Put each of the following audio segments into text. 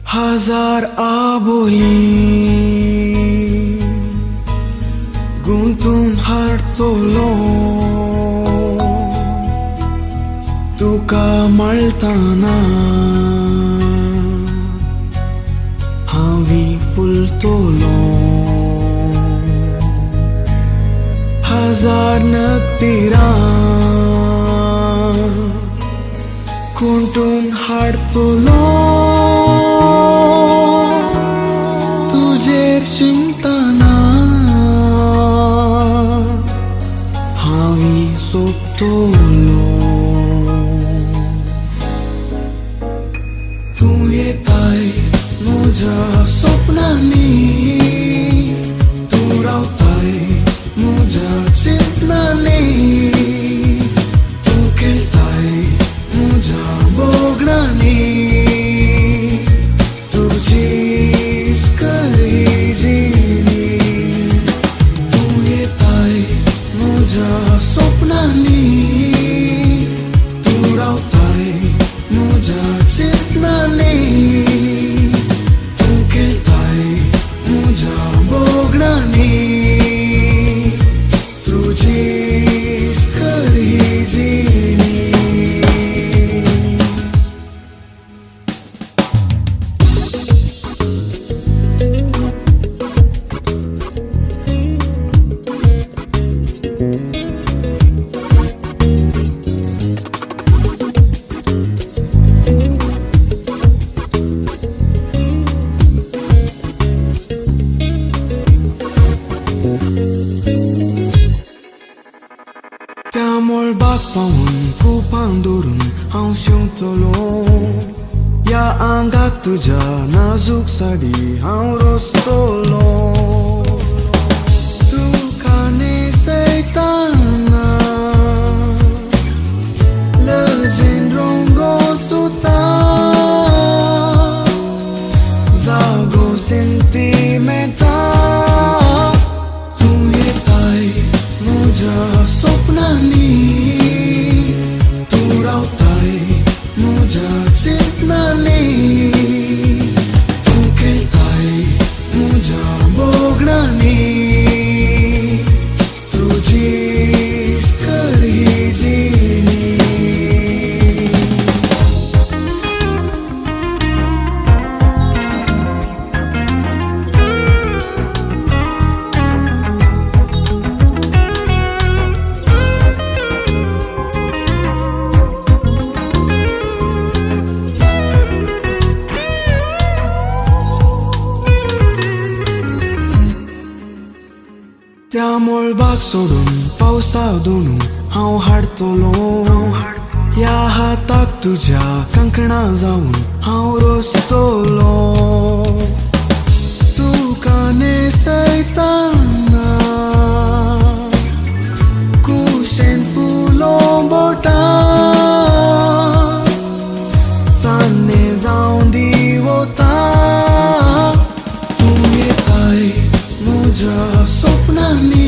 हजार आबोली गुंतून हाडतलो तुका मळताना हांवी फुलतलो हजार नक्तिरां गुंतून हाडतलो तुजेर चिंतना हांवी सोंपतलो तूं येताय म्हज्या स्वप्नांनी तूं रावताय म्हज्या चिंतनांनी तूं खेळताय म्हज्या बोगडांनी तुजीच कळीजीनी तूं येताय म्हज्या स्वप्नांनी तूं रावताय म्हज्या चिंतनांनी तूं खेळताय म्हज्या बोगडांनी तुजीच कळीजीनी त्या मोळबाक पावून कुपां दवरून हांव शेवतलो ह्या आंगाक तुज्या नाजूक साडी हांव रोसतलो तुका नेसयताना लजेन रंगो सुता जागो सेंटिमेंटा तूं येताय म्हज्या स्वप्नांनी तूं रावताय म्हज्या चिंतनांनी तूं खेळताय म्हज्या बोगडांनी तुजीच कळीजीनी त्या मोळबाक सोडून पावसाक दोनू हांव हाडतलो ह्या हाताक तुज्या कंकणां जावन हांव रोसतलो तुका नेसयताना कुशेन फुलो बोटां चान्ने जावन दिवता तूं येताय म्हज्या स्वप्नांनी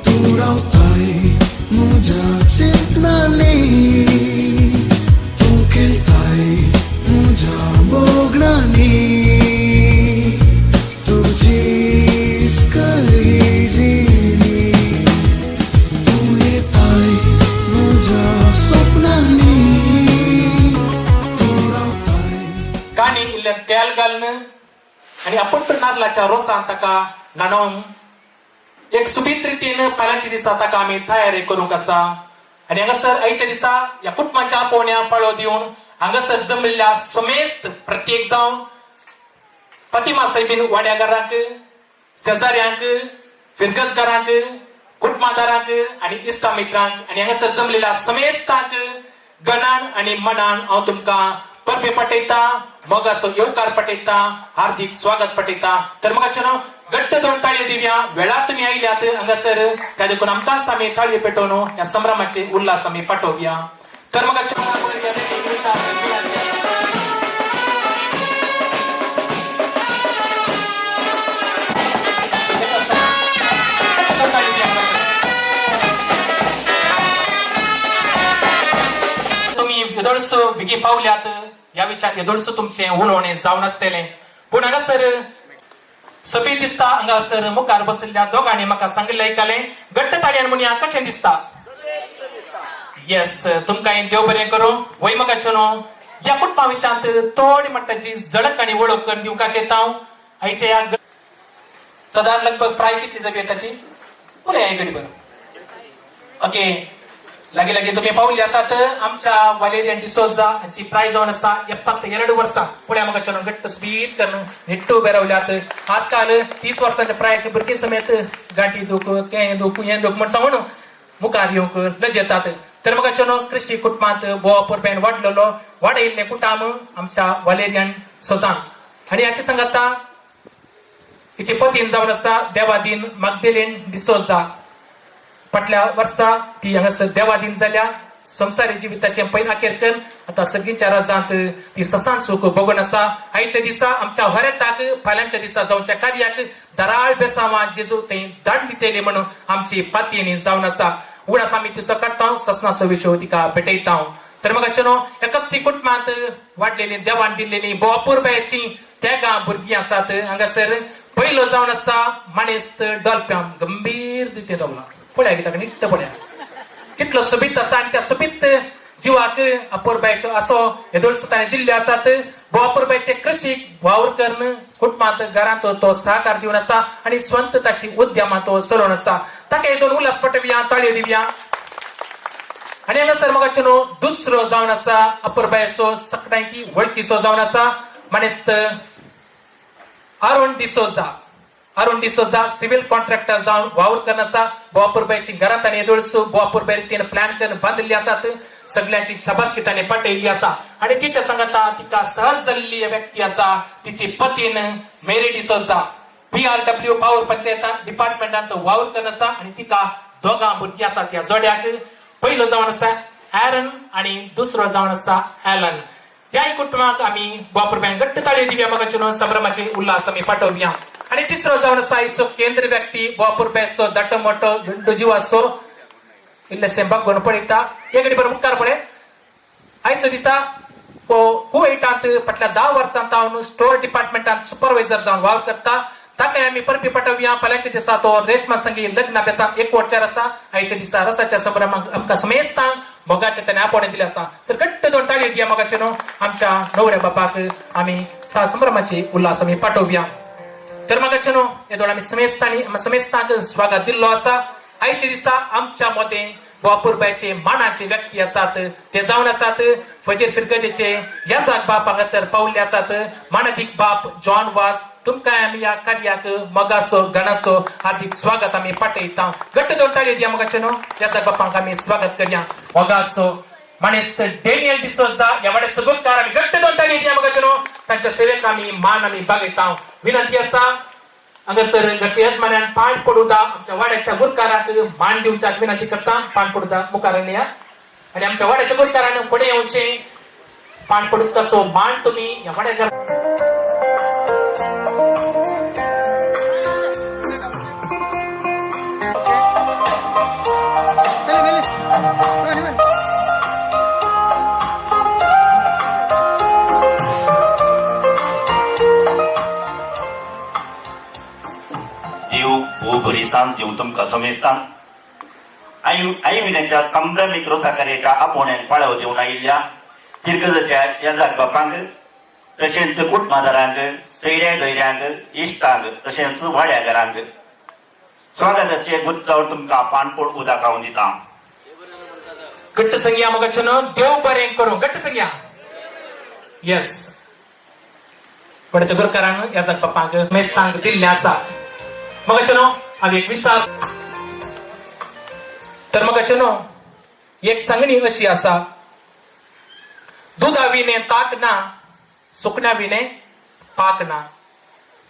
तूं रावताय म्हज्या चिंतनांनी तूं खेळताय म्हज्या बोगडांनी तुजीच कळीजीनी तूं येताय म्हज्या स्वप्नांनी तूं रावताय काणी इल्ल्या तेल घालून आणि आपण तर नारळाच्या रोसान ताका न्हाणोवन एक सुबीत रितीन पालांच्या दिसा ताका आमी तयारी करूंक आसा आणि हांगासर आयच्या दिसा ह्या कुटुंबाच्या आपोवण्या पाळो दिवन हांगासर जमलेल्या समेस्त प्रत्येक जावन फातिमा साहेबीन वाड्यागारांक शेजाऱ्यांक फिरगसगारांक कुटुंबादारांक आणि इश्टा मित्रांक आणि हांगासर जमलेल्या समेस्तांक गणान आणि मनान हांव तुमकां परबे पटयता मोगाचो येवकार पटयता हार्दिक स्वागत पटयता तर मगाच्यान घट्ट दोन ताळयो दिवया वेळार तुमी आयल्यात हांगासर त्या देखून आमकांच आमी ताळयो पेटोवन ह्या संभ्रमाचे उल्हास आमी पाठोवया तर तुम्ही बेगीन पावल्यात या विषयात येदोळस तुमचे उन्होंने जाऊन असतेले पण हांगासर सभी दिसता हांगासर मुखार बसलेल्या दोघांनी म्हाका सांगिल्लें ऐकले घट्ट ताळ्यान म्हणया कशें दिसता येस तुमकां देव बरें करूं वैमगाचें न्हू या कुटुंबा विशयांत थोडी म्हणटाची झळक आनी वळख करून दिवंक येता आयच्या या साधारण लगभग प्राय कितली जावी एकाची उलय घडी बरं ओके लागी लागी तुम्ही पावले आसात आमच्या वालेरियन डिसोजा हांची प्राय जावन आसा 72 वर्सां पुण्या म्हाका घट्ट स्पीड करून निट्टू उबे रावल्यात आजकाल 30 वर्सांच्या प्रायाचे भुरगे समेत गांठी दूख तें दूख हें दूख म्हण सांगून मुखार येवंक लज येतात तर म्हाका कृषी कुटुंबांत बोवा परबेन वाडलेलो वाडयिल्लें कुटाम आमच्या वालेरियन सोजान आनी हाचे सांगाता हिचे पतीन जावन आसा देवादीन मागदेलेन डिसोजा फाटल्या वर्सा ती हांगासर देवादीन जाल्या संवसारी जिविताचे पैन अखेर कर आता सगळींच्या राजांत ती ससान सुख बघून आसा आयच्या दिसा आमच्या हरेताक फाल्यांच्या दिसा जावच्या कार्याक दराळ बेसावां जेजू ते दान दितेले म्हणून आमची पातयेनी जावन आसा उडास आमी तिसो काडटा ससनाचो विशय तिका भेटयता तर म्हाका एकच ती कुटुंबांत वाडलेली देवान दिल्लेली बोवापूरबायची त्या भुरगीं आसात हांगासर पयलो जावन आसा माणेस्त डॉल्प्याम गंभीर दिते रावला पळया कित्याक निट्ट पळया कितलो सोबीत आसा आनी त्या सोबीत जिवाक अपूरबायचो असो येदोळ सुतांनी दिल्ले आसात बोवापूरबायचे कृषीक वावर करून कुटुंबांत घरांत तो सहकार दिवन आसा आनी स्वंत ताची उद्यमां तो चलोवन आसा ताका हे दोन उल्हास पटोवया ताळयो दिवया आनी हांगासर म्हाका दुसरो जावन आसा अपूरबायचो सगळ्यांकी वळखीचो जावन आसा मानेस्त अरुण डिसोजा सिव्हिल कॉन्ट्रॅक्टर जावन वावर करून आसा बोवापूरबायची घरांत आनी येदोळसो बोवापूरबाय रितीन प्लॅन करून बांदिल्ली आसात सगळ्यांची शाबासकी ताणें पाटयल्ली आसा आनी तिच्या सांगाता तिका सहज जाल्ली व्यक्ती आसा तिची पतीन मेरी डिसोजा PRW पावर पंचायत डिपार्टमेंटांत वावर करून आसा आनी तिका दोगां भुरगीं आसात ह्या जोड्याक पयलो जावन आसा ॲरन आनी दुसरो जावन आसा ॲलन ह्या कुटुंबाक आमी बोवापूरबायन घट्ट ताळयो दिवया म्हाका संभ्रमाचे उल्हास आमी पाठोवया आनी तिसरो जावन आसा हिचो केंद्र व्यक्ती बोवापूरबायचो दाटो मोठो गुंडू जिवासो इल्लेशें बघून पळयता एक घडी बरें मुखार पळय आयचो दिसा कुवेटांत फाटल्या 10 वर्सांत हांव स्टोर डिपार्टमेंटांत सुपरवायझर जावन वावर करता ताकाय आमी परबी पाठोवया फाल्यांच्या दिसा तो रेशमा संगी लग्न अभ्यासांत एक वटचार आसा आयच्या दिसा रसाच्या संभ्रमाक आमकां समेस्तांक भोगाचे ताणें आपोवणें दिलें आसा तर घट्ट दोन ताळयो दिया म्हाका आमच्या न्हवऱ्या बापाक आमी त्या संभ्रमाची उल्हास आमी पाठोवया तर म्हाका हे दोन आमी समेस्तांक स्वागत दिल्लो आसा आयच्या दिसा आमच्या मदें बोवापूरबायचे मानाचे व्यक्ती आसात ते जावन आसात फजीर फिरगजेचे यासाक बाप हांगासर पावल्ले आसात मानादीक बाप जॉन वास तुमकां आमी ह्या कार्याक मोगाचो गणाचो हार्दिक स्वागत आमी पाठयता घट्ट दोन ताळयो दिया म्हाका यासाक बापांक आमी स्वागत करया मोगाचो मानेस्त डेनियल डिसोजा ह्या वाड्या सगळकार आमी घट्ट दोन ताळयो दिया म्हाका तांच्या सेवेक आमी मान आमी बागयता विनंती आसा हांगासर घरच्या यजमान्यान पान पडूदा आमच्या वाड्याच्या गुरकाराक मान दिवच्याक विनंती करता पान पडूदा मुखार या आनी आमच्या वाड्याच्या गुरकारान फुडें येवचें पान पडूक तसो मान तुमी ह्या वाड्या भरिसान जीव तुमकां समेस्तां आई विण्याच्या संभ्रमिक रोसाकार्याच्या आपोवण्यान पाळव दिवन आयिल्ल्या फिरगजेच्या येजाक बापांक तशेंच कुटुंबादारांक सैऱ्या धैर्यांक इश्टांक तशेंच वाड्या घरांक स्वागताचे गुच्च जावन तुमकां पानपोड उदक खावून दिता घट्ट संगया म्हाका देव बरें करूं घट्ट संगया येस वाड्याच्या गुरकारान येजाक बापांक मेस्तांक दिल्लें आसा म्हाका हांव एक विचार तर म्हाका एक सांगणी अशी आसा दुधा विणे ताक ना सुकण्या विणे पाक ना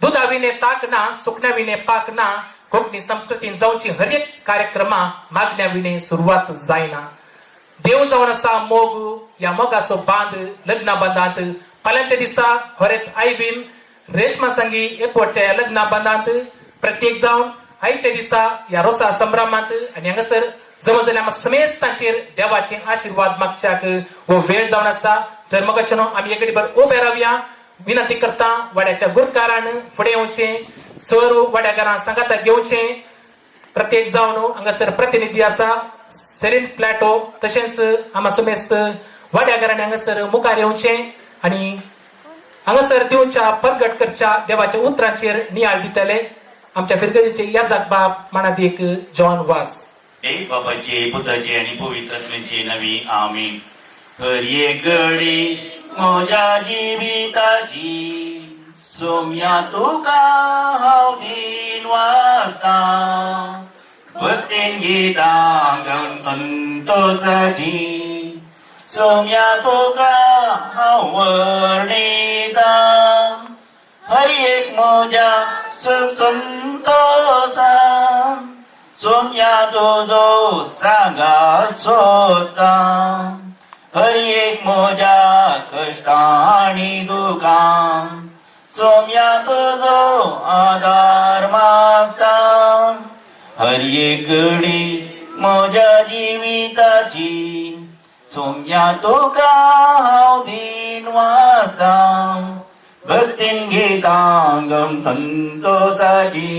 दुधा विणे ताक ना सुकण्या विणे पाक ना कोंकणी संस्कृतीन जावची हर एक कार्यक्रमां मागण्या विणे सुरवात जायना देव जावन आसा मोग ह्या मोगाचो बांद लग्ना बांदांत फाल्यांच्या दिसा हरेत आयबीन रेशमा संगी एकवटच्या ह्या लग्ना बांदांत प्रत्येक जावन आयच्या दिसा ह्या रोसा संभ्रमांत आनी हांगासर जवळ जाल्यार आम्हा समेस्तांचेर देवाचे आशीर्वाद मागच्याक हो वेळ जावन आसा. तर मग आम्ही एकडे उबे रावया. विनंती करता वाड्याच्या गुरकारान फुडें येवचें. सर वाड्याकारां सांगाता घेवचें. प्रत्येक जावन हांगासर प्रतिनिधी आसा सेरीन प्लॅटो तशेंच आम्हा समेस्त वाड्याकारांनी हांगासर मुखार येवचें आनी हांगासर दिवच्या परगट करच्या देवाच्या उतरांचेर नियाळ दितले. आमच्या फिरगतीचे याजाक बाप मनात एक जवान वास. एक बाबाचे पुताचे आणि पवित्र आत्म्याचे नवी आमीन. हर एक घडी म्हज्या जिविताची सोम्या तुका हांव दिन वाचता. भक्तीन गितां गावन संतोषाची सोम्या तुका हांव वर्णिता. हर एक म्हज्या सुख संतोषान सोम्या तुजो सांगात सोदता. हर एक म्हज्या कश्टां आनी दुखां सोम्या तुजो आदार मागता. हर एक घडी म्हज्या जिविताची सोम्या तुका हांव दिन वाचता. भक्तीन गितां गम संतोषाची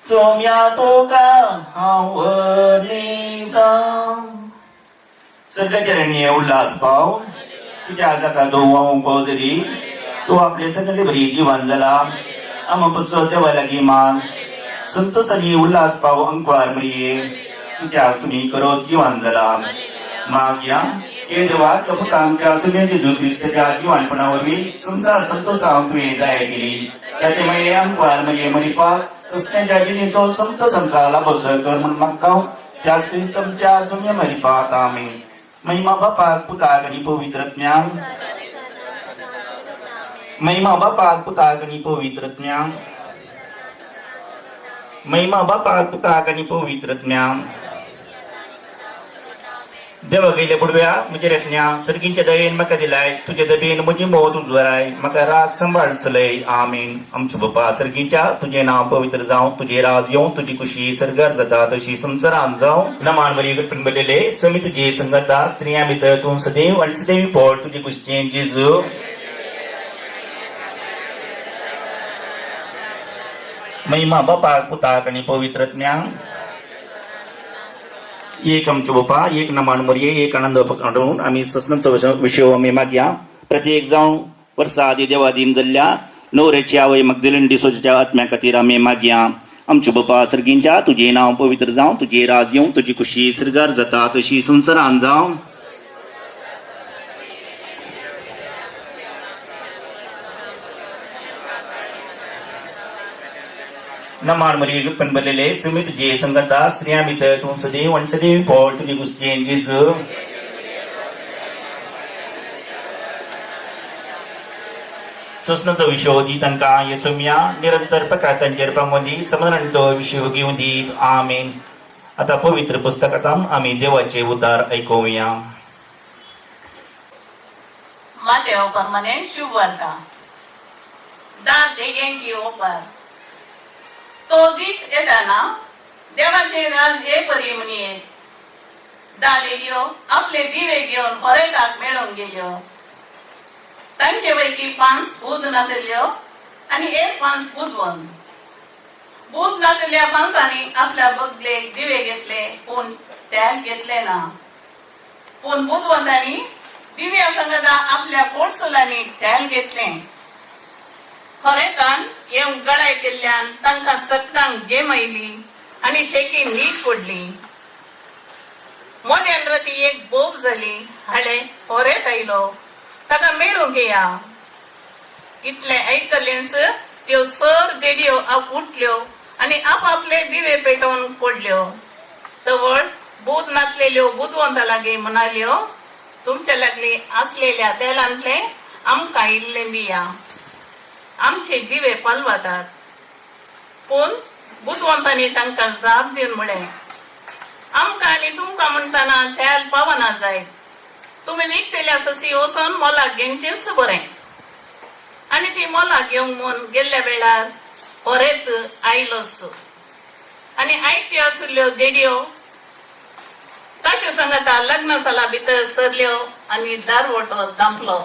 सोम्या तुका हांव वर्णिता. सर्गचरण्य उल्हास पाव तुझ्या जाका तो वाहूंक पावजली. तू आपले सगळे बरी जिवान जाला. आम पसो देवा लागीं मान संतोषानी उल्हास पाव अंकवार मरिये तुझ्या सुमी करोत जिवान जाला. मागया हे देवा तो पुता आमच्या सगळ्या जेजू ख्रिस्ताच्या जिवानपणा वरवीं संसार संतोषाक तुवें दया केली. त्याचे मागीर अंकवार मरिये मरिपाक सस्त्याच्या जिणेचो संतोष आमकां लाभोसर कर म्हूण मागता. त्याच क्रिस्तमच्या सुम्य मरिपाक आमीन. महिमा बापाक पुताक आनी पवित्र आत्म्याक. महिमा बापाक पुताक आनी पवित्र आत्म्याक. महिमा बापाक पुताक आनी पवित्र आत्म्याक. देवा गेले बुडव्या म्हजे रत्न्या सर्गींच्या दयेन म्हाका दिलाय. तुजे दबेन म्हजी मोत उजवाराय. म्हाका राग सांबाळ चलय. आमीन. आमचे बापा सर्गींच्या तुझे नांव पवित्र जावं. तुझे राज येवं. तुजी खुशी सरगार जाता तशी संवसारांत जावं. नमान मरी गटपण बरलेले समी तुजी संगता स्त्रियां भितर तूं सदैव आनी सदैव पोळ तुजी कुशीचें जेजू. महिमा बापाक पुताक आनी पवित्र आत्म्याक. एक आमचे बापा एक नमान मरिये एक आनंद हाडून आमी ससनाचो विशय आमी मागया. प्रत्येक जावन वर्सा आदी देवादीन जाल्ल्या न्हवऱ्याची आवय मगदलीन डिसोजाच्या आत्म्या खातीर आमी मागया. आमचे बापा सर्गींच्या तुजें नांव पवित्र जावं. तुजें राज येवं. तुजी खुशी सरगार जाता तशी संवसारांत जावं. नमान मरी गटपण बरलेले सुमी तुजे संगता स्त्रियां भितर तूं सदैव आनी सदैव पोळ तुजी कुशीचें जेजू. ससनाचो विशय दी तांकां येसुम्या निरंतर प्रकाश तांचेर पांगोदी समाधानाचो विशय घेवन दीत. आमीन. आतां पवित्र पुस्तकांत आमी देवाचे उद्धार आयकुया. Mateo permanen शुभवार्ता 10 देड्यांची ओपर. तो दीस येताना देवाचे राज हे परी म्हणयेत. 10 देड्यो आपले दिवे घेवन होरेताक मेळून गेल्यो. तांचे पैकी 5 भूत नातल्यो आणि 1 5 बुधवंत. भूत नातल्या 5 आपल्या बगलेक दिवे घेतले पूण तेल घेतले ना. पूण बुधवंतांनी दिव्या संगता आपल्या पोटसुलांनी तेल घेतले. खरेतान येवन गळाय केल्ल्यान तांकां सट्टांक जेम आयली आनी शेकी न्हीद पडली. मोद्यान राती एक बोब जाली. हाडे होरेत आयलो. ताका मेळूंक घेया. इतले आयकल्लेंच त्यो सर देडयो उठल्यो आनी आपआपले दिवे पेटोवन पडल्यो. तवळ भूत नातलेल्यो बुधवंता लागीं म्हणाल्यो, तुमच्या लागली असलेल्या तेलांतले आमकां इल्लें दिया. आमचे दिवे पालवातात. पूण बुधवंतांनी तांकां जाप दिवन म्हळें, आमकां आनी तुमकां म्हणटाना तेल पावना जायत. तुमी विकतेल्या ससी वचून मोलाक घेवचेंच बरें. आनी ती मोलाक घेवंक म्हूण गेल्ल्या वेळार होरेत आयलोच. आनी आयक्यो आशिल्ल्यो देडयो ताचे सांगता लग्न साला भितर सरल्यो आणि दारवटो दांपलो.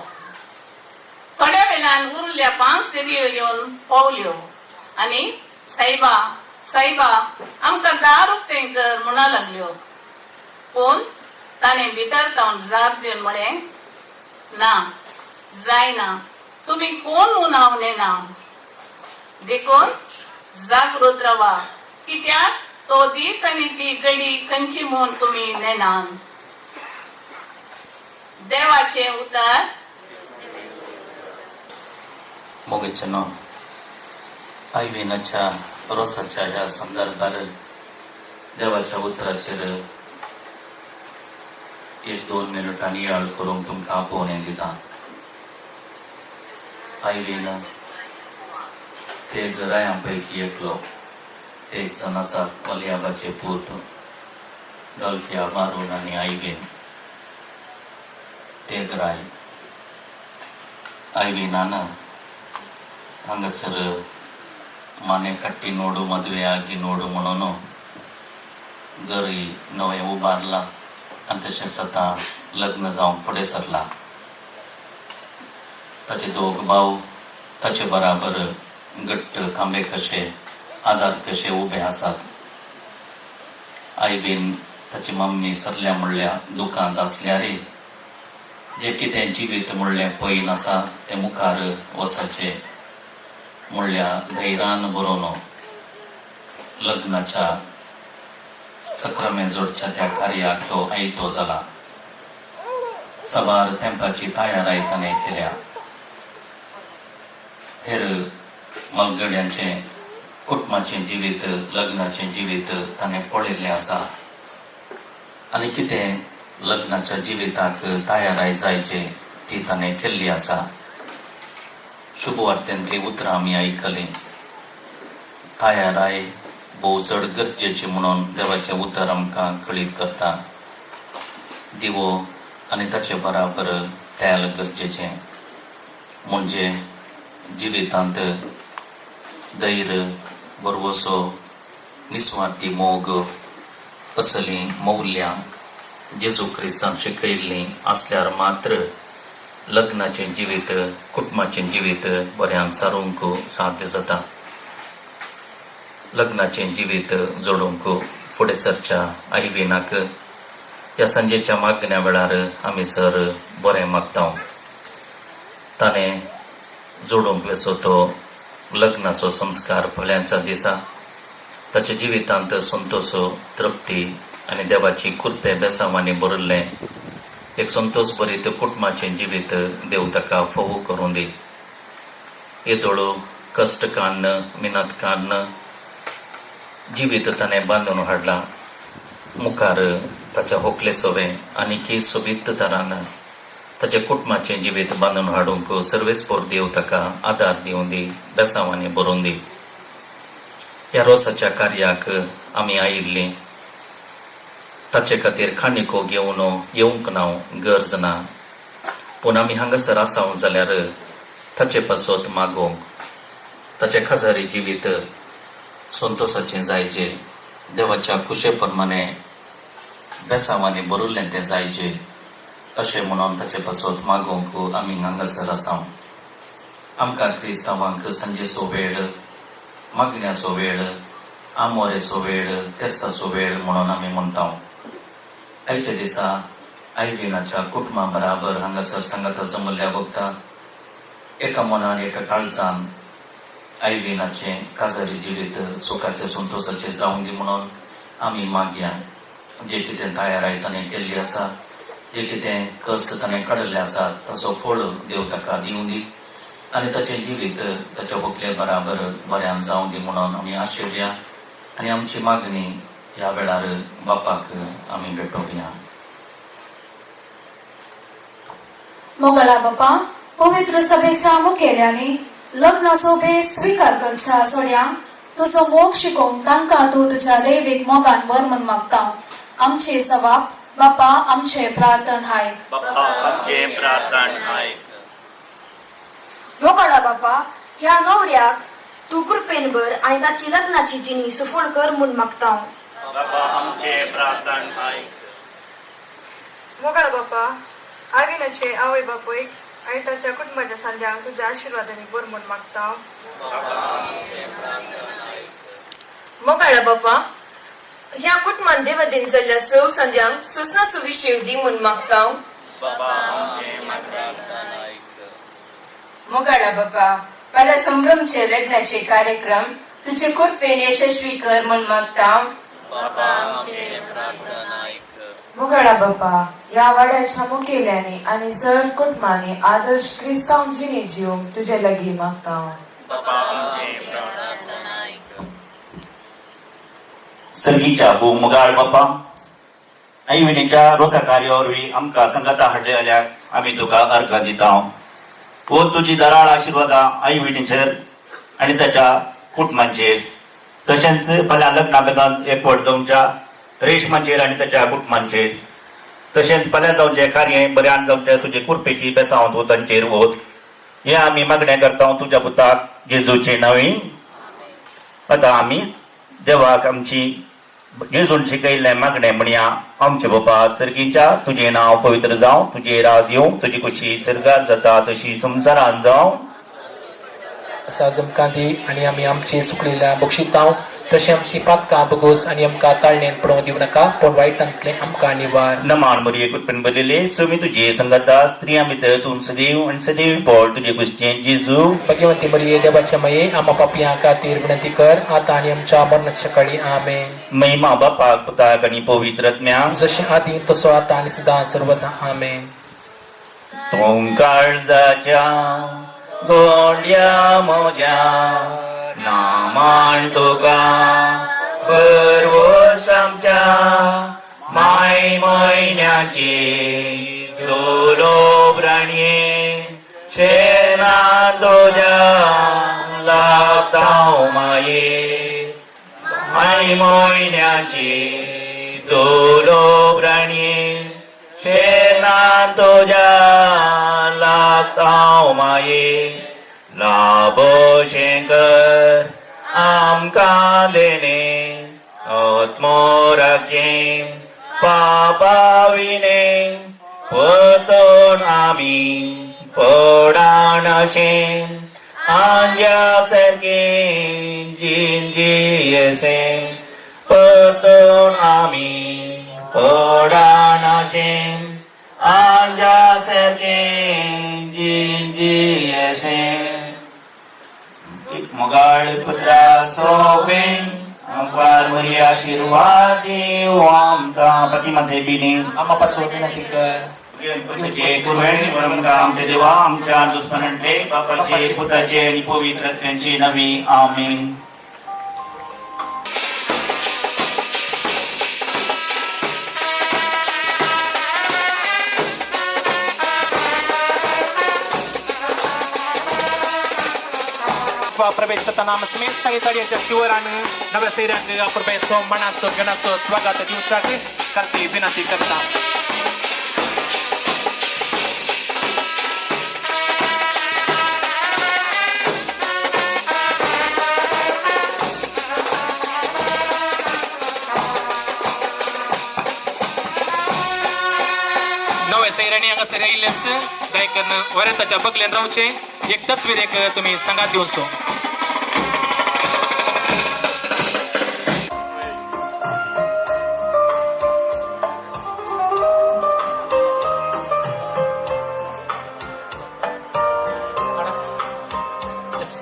थोड्या वेळान उरल्या 5 देडयो येवन पावल्यो आणि साईबा साईबा आमकां दार उक्तें कर म्हणा लागल्यो. पूण ताणें भितर जावन जाप दिवन म्हळें, ना जायना, तुम्ही कोण म्हूण हांव नेना. देखून जागृत रावा, कित्याक तो दीस आनी ती घडी खंयची म्हूण तुम्ही नेनान. देवाचे उतर. मोगेचनो आयविनाच्या रोसाच्या ह्या संदर्भार देवाच्या उतराचेर 1-2 मिनिटांनी याळ करूंक तुमकां आपोवणें दिता. आयवीन ते घरायां पैकी एकलो. ते एक जण आसात अलियाबाचे पूत डॉल्फिया मारून आनी आयवीन. ते घराय आयविनान हांगासर माने कट्टी नोडू मद्वे आगी नोडू म्हणून घरी नवें उबारला आनी तशेंच आतां लग्न जावंक फुडें सरला. ताचे 2 भाव ताचे बराबर घट्ट खांबे कशे आदार कशे उबे आसात. आयबीन ताची मम्मी सरल्या म्हणल्या दुखांत आसल्यार जे कितें जिवीत म्हणलें पयन आसा तें मुखार वसाचें म्हणल्या धैर्यान बरोवन लग्नाच्या सक्रामें जोडच्या त्या कार्याक तो आयतो जाला. सवार तेंपाची तयाराय ताणें केल्या. हेर मलगड्यांचें कुटुंबाचें जिवीत लग्नाचें जिवीत ताणें पळयल्लें आसा आनी कितें लग्नाच्या जिविताक तयाराय जायचे ती ताणें केल्ली आसा. शुभवार्तेंतली उतरां आमी आयकलीं. तयाराय भोव चड गरजेची म्हणून देवाचें उतर आमकां कळीत करता. दिवो आनी ताचे बराबर तेल गरजेचें. म्हणजे जिवितांत धैर्य, बरवसो, निस्वार्थी मोग असलीं मौल्यां जेजू क्रिस्तान शिकयल्लीं आसल्यार मात्र लग्नाचें जिवीत कुटुंबाचें जिवीत बऱ्यान सारूंक साध्य जाता. लग्नाचें जिवीत जोडूंक फुडें सरच्या आयविनाक ह्या संजेच्या मागण्या वेळार आमी सर बरें मागता. ताणें जोडूंक वेसो तो लग्नाचो संस्कार फळ्यांच्या दिसा ताच्या जिवितांत संतोषो, तृप्ती आनी देवाची कृपे बेसांवांनी भरिल्लें एक संतोष भरीत कुटुंबाचें जिवीत देव ताका फोव करूं दी. येदोळो कश्ट काडन मिनत काडन जिवीत ताणें बांदून हाडला. मुखार ताच्या होकले सोबे आनी सोबीत तरान ताच्या कुटुंबाचें जिवीत बांदून हाडूंक सर्वेस्पोर देव ताका आदार दिवं दी, बेसांवांनी भरूं दी. ह्या रोसाच्या कार्याक आमी आयिल्लीं. ताचे खातीर खाणिको घेवन येवंक नाव गरज ना. पूण आमी हांगासर आसाव जाल्यार ताचे पासत मागोवंक. ताचें खाजारी जिवीत संतोशाचें जायचें, देवाच्या कुशे प्रमाणे बेसांवांनी भरिल्लें तें जायचें अशें म्हणून ताचे पासत मागोवंक आमी हांगासर आसाव. आमकां क्रिस्तांवांक संजेचो वेळ, मागण्याचो वेळ, आमोरेचो वेळ, तेर्साचो वेळ म्हणून आमी म्हणटा. आयच्या दिसा आयविनाच्या कुटुंबा बराबर हांगासर सांगाता जमल्ल्या वखदां एका मनान एका काळजान आयविनाचें काजारी जिवीत सुखाचें संतोशाचें जावं दी म्हणून आमी मागया. जे कितें तयाराय ताणें केल्ली आसा, जे कितें कश्ट ताणें काडिल्ले आसा ताचो फळ देव ताका दिवं दी आनी ताचें जिवीत ताच्या व्हंकले बराबर बऱ्यान जावं दी म्हणून आमी आशिल्ल्या. आनी आमची मागणी ह्या वेळार बापाक आमी भेटोवया. मोगला बापा, पवित्र सभेच्या मुखेल्यांनी लग्नाचो बेस स्वीकार करच्या सोड्यांक तुजो मोग शिकोवंक तांकां तूं तुज्या दैवीक मोगान वर म्हूण मागता. आमचे जबाब बापा, आमचे प्रार्थन आयक. मोगला बापा, ह्या नवऱ्याक तूं कृपेन भर आनी ताची लग्नाची जिणी सफळ कर म्हूण मागता. मोगाळ बाप्पा आविनाचे आवय बापयक आणि ताच्या कुटुंबाच्या सांद्यांक तुझ्या आशीर्वादाने बरमून मागता. मोगाळा बाप्पा ह्या कुटुंबान देवादीन जाल्ल्या सव संध्यांक सुसना सुविशेव दी म्हूण मागता. मोगाळा बाप्पा मला संभ्रमचे लग्नाचे कार्यक्रम तुझे कृपेन यशस्वी कर म्हूण मागता. मोगळा बाप्पा या वाड्याच्या मुखेल्याने आणि सर कुटुंबाने आदर्श क्रिस्तांव जिणे जीव तुझ्या लगी मागता. सर्गीच्या भू मुगाळ बाप्पा आई विणेच्या रोसा कार्यावरवी आमकां संगता हाडले जाल्यार आमी तुका अर्घ दिता. हो तुजी दराळ आशिर्वादा आई विणेचेर आनी ताच्या कुटुंबांचेर तशेंच फाल्यां लग्ना बेतान एकवट जावच्या रेशमाचेर आनी ताच्या कुटुंबांचेर तशेंच फाल्यां जावचें कार्य बऱ्यान जावचें तुजे कुरपेची बेसांव तूं तांचेर वत हें आमी मागणें करता तुज्या पुताक जेजूचे नांवे. आतां आमी देवाक आमची जेजून शिकयल्लें मागणें म्हणया. आमचे बापा सर्गीच्या तुजें नांव पवित्र जावं, तुजे राज येवं, तुजी खुशी सर्गार जाता तशी संवसारांत जावं. आमकां दी आनी आमी आमची सुकलेल्या बक्षितांव तशें आमची पातकां बगोस आनी आमकां ताळणेन पडोवं दिवं नाका पूण वायटांतलें आमकां निवार. नमान मरिये कुटपण बरलेले सुमी तुजे संगता स्त्रियां भितर तूं सदैव आनी सदैव पोळ तुजे कुशीचें जेजू. भगवंती मरिये देवाच्या माये आम्हा पापयां खातीर विनंती कर आतां आनी आमच्या मरणाच्या काळी आमेन. महिमा बापाक पुताक आनी पवित्र आत्म्याक जशें आदी तसो आतां आनी सदां सर्वदा आमेन. तूं काळजाच्या गोंड्या म्हज्या नामान तुका बरवस आमच्या माय म्हयन्याची दोलो प्राणये शेना तुज्या लागता माये माय म्हयन्याची दोलो प्राणये शेना तुज्या लागता माये लाभोशें कर आमकां देणे आत्मोराचें पापा विणे परतून आमी पडान अशें आंज्या सारकें जिंजियेसें परतून आमी पडान अशें आंज्या सारकें जिंजियेसें. मुगाळ पुत्रा सोबेन आमकां बरी आशिर्वाद देव आमकां पतिमाचे बिनी आम्हा पासून विनंती कर. आमचे देवा आमच्या दुश्मनांतले बापाचे पुताचे आणि पवित्र आत्म्याचे नावे आमेन. प्रवेश नाम समेत सांगितल्याच्या शिवरान नव्या सैरांक कृपया मनासो गणासो स्वागत दिवसाक करते विनंती करता. नव्या सैराणी हांगासर येयलेस गायकन वरेताच्या बगलेन रावचे एक तस्वीर एक तुम्ही सांगात दिवसो.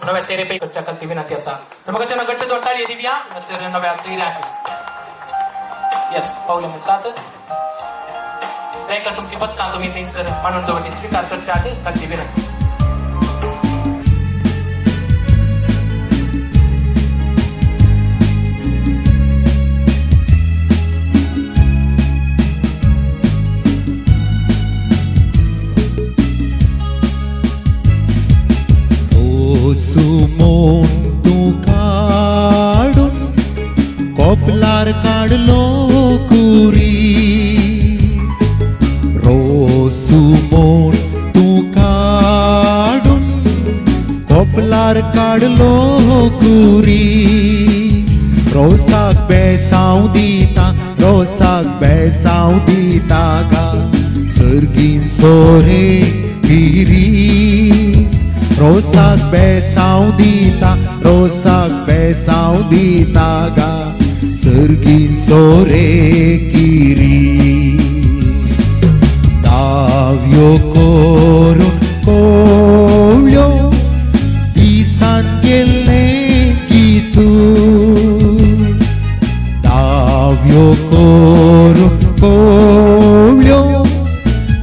नव्या सैरे पैकी करती विनंती असा तर मग गट्ट दोटाळी दिव्या सर नव्या सैऱ्या यस पावले म्हणतात गायकन तुमची बसता तुम्ही सर मानून दोघी स्वीकार करच्या आधी करते विनंती. सुमोन तू काढून कोपलार काढलो कुरीस रोसुमोन तू काढून कोपलार काढलो कुरीस रोसाक बेसांव दिता गा सर्गीन सोरे गिरीस रोसाक बेसांव दिता रोसाक बेसांव दिता गा सर्गीन सोरे गिरीस दाव्यो करून कोवळ्यो दिसान गेल्ले गिसून दाव्यो करून कोवळ्यो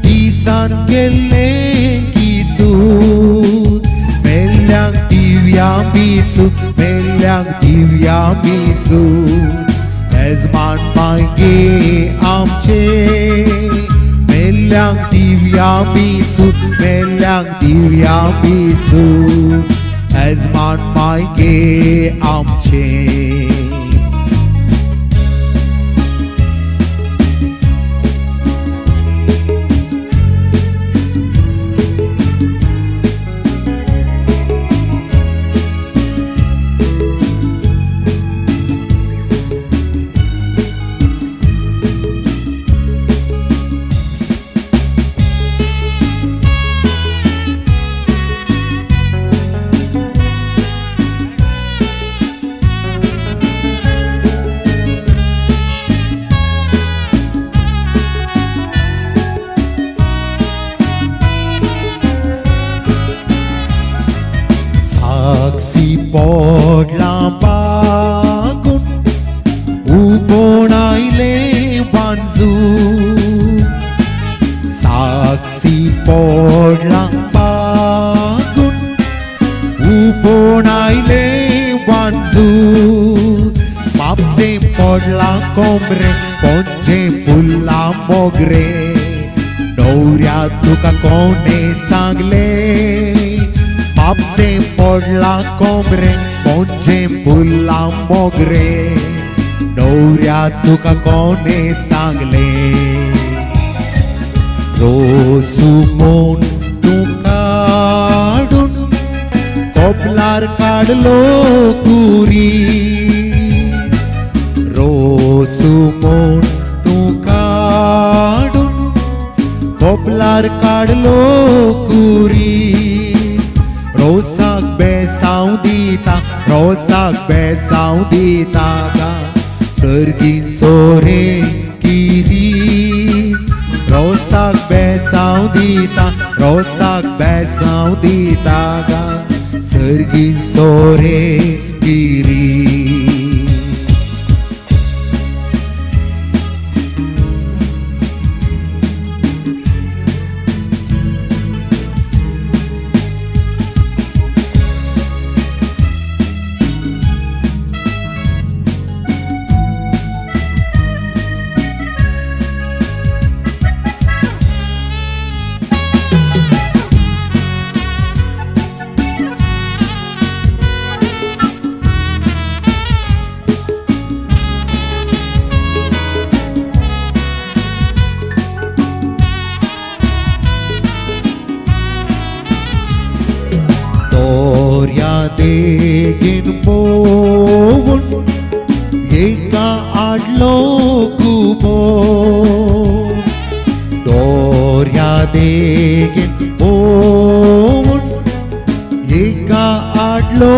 दिसान गेल्ले गिसून मेल्ल्यांक दिव्या बिसू मेल्ल्यांक दिव्या बिसू येजमान मागे आमचे मेल्ल्यांक दिव्या बिसू मेल्ल्यांक दिव्या बिसू येजमान मागे आमचे साक्षी पडला बागून उबोण आयले बांजून साक्षी पडला बागून उबोण आयले बांजून म्हापसे पडला कोमरे पोंचे फुल्ला मोगरे नवऱ्या तुका कोणे सांगले म्हापसे पडला कोमरे पोंचे फुल्ला मोगरे नवऱ्या तुका कोणे सांगले रोसू मोन तूं काडून कोपलार काडलो कुरी रोसू मोन तूं काडून कोपलार काडलो कुरी रोसाक बेसांव दिता रोसाक बेसांव दिता गा सर्गीन सोरे गिरीस रोसाक बेसांव दिता रोसाक बेसांव दिता गा सर्गीन सोरे गिरीस देगीन पोवून एका आडलो कुबो दोर्या देगीन पोवून एका आडलो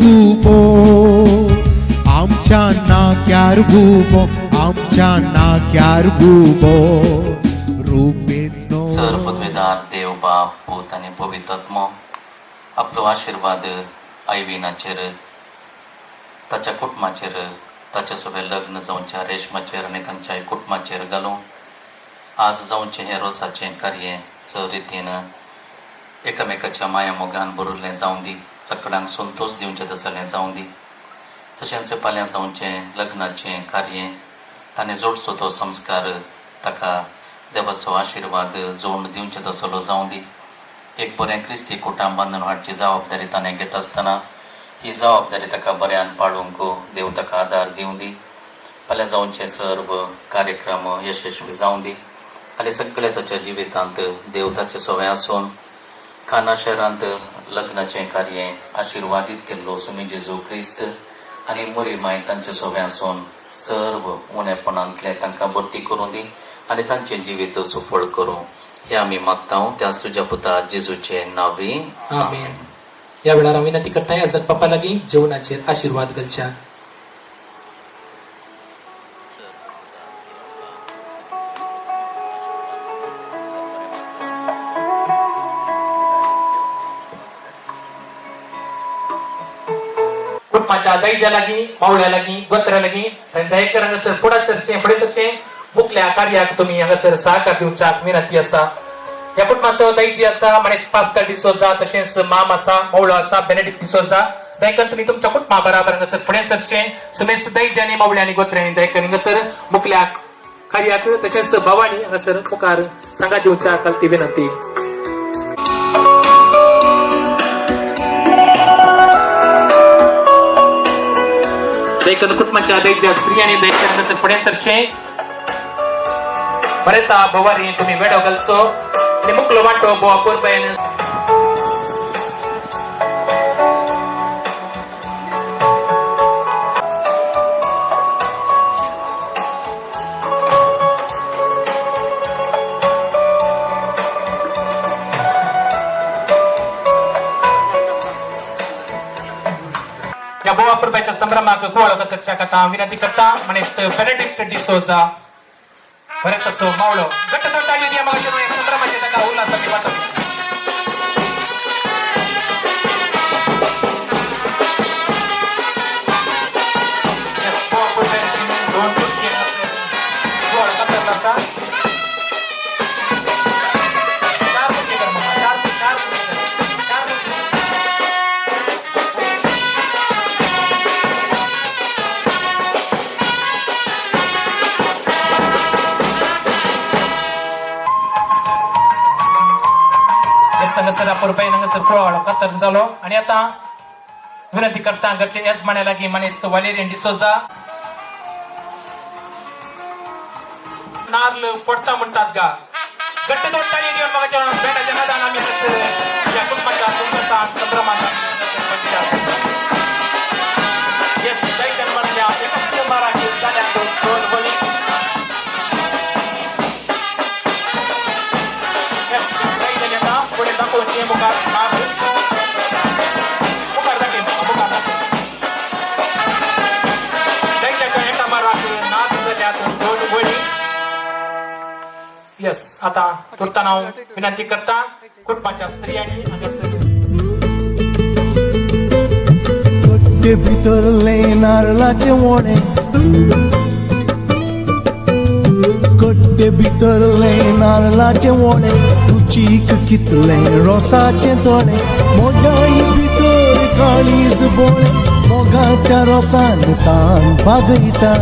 कुबो आमच्या नाक्यार बुबो आमच्या नाक्यार बुबो रुपेसनो सर पदवीदार देव बाप पूत आणि पवित्र आत्मो आपलो आशीर्वाद आईविनाचेर ताच्या कुटुंबाचेर ताचे सगळे लग्न जावच्या रेशमाचेर आनी तांच्या कुटुंबाचेर घालूं आज जावचें हें रोसाचें कार्य सरितीन एकामेकाच्या माया मोगान भरिल्लें जावं दी सगळ्यांक संतोश दिवचें तसलें जावं दी तशेंच फाल्यां जावचें लग्नाचें कार्य ताणें जोडचो तो संस्कार ताका देवाचो आशीर्वाद जोड दिवचें तसलो जावं दी एक बरें क्रिस्ती कुटुंब बांदून हाडची जबाबदारी ताणें घेत आसतना ही जबाबदारी ताका बऱ्यान पाळूंक देव ताका आदार दिवं दी फाल्यां जावचे सर्व कार्यक्रम यशस्वी जावं दी आनी सगळे ताच्या जिवितांत देव ताचे सवय आसून खाना शहरांत लग्नाचें कार्य आशिर्वादीत केल्लो सुमी जेजू क्रिस्त आनी मोरी माय तांचे सवय आसून सर्व उणेपणांतले तांकां भरती करूं दी आणि तांचे जिवीत सुफळ करूं हे आम्ही मागता त्याच तुझ्या पुता जेजूचे नावी आमेन. या वेळार हांव विनंती करता याजक बापा लागीं जेवणाचेर आशीर्वाद घालच्या. कुटुंबाच्या दैजा लागीं मावळ्या लागीं गोत्र्या लागीं आनी दयेकर हांगासर फुडें सरचे मुखल्या कार्याक तुमी हांगासर सहकार दिवच्याक विनंती आसा. ह्या कुटुंबाचो दैजी आसा मनीस पास्कल डिसोजा, तशेंच माम आसा, मवळो आसा बेनेडिक्ट डिसोजा. दयेकर तुमी तुमच्या कुटुंबा बराबर हांगासर फुडें सरचे. समेस्त दैजांनी मावळ्यांनी गोत्र्यांनी दयेकर हांगासर मुखल्या कार्याक तशेंच भावांनी हांगासर मुखार सांगात दिवच्याक काल ती विनंती. दयेकर कुटुंबाच्या दैजा स्त्रियांनी दयेकर हांगासर फुडें सरचे. बरेता भवारी तुम्ही वेडो घालचो आणि मुकलो वांटो बोवा कोरबायन या बोवा कोरबायच्या संभ्रमाक कुवाळो करच्या कथा विनंती करता मनीस बेनेडिक्ट डिसोजा. बरें तसो मावळो गट्ट तोटा येदिया मागचे नो संभ्रमाचे ताका उल्हासाची वाटप. यस बोवा कोरबायची दोन खुर्ची आसा गोळ कतरला आसा. चार खुर्ची कर मामा चार हांगासर पुरबाईन हांगासर कुळावळो कातर जालो. आणि आता विनंती करता घरचे येजमान्या लागीं मनीस वालेरियन डिसोजा नारळ फोडता म्हणटात गा गट्ट तोडटाळी घेवन म्हाका बेटाच्या नादान आमी हांगासर या कुटुंबाच्या सुंदरता संभ्रमात येस दैजन म्हणल्या एकच माराक जाल्या दोन बळी. येस दैजन येता पुढे दाखोवचे मुखार मुखार दाखय मुखार दैजाच्या एका माराक नाद जाल्यात दोन बळी. यस आता तुरताना हांव विनंती करता कुटुंबाच्या स्त्रियांनी हांगासर कट्टे भितरले नारळाचे वोणे, कट्टे भितरले नारळाचे वोणे, रुचीक कितले रोसाचे तोणे, मोजाई भितर काळीज बोणे, मोगाच्या रोसान तान बागयता.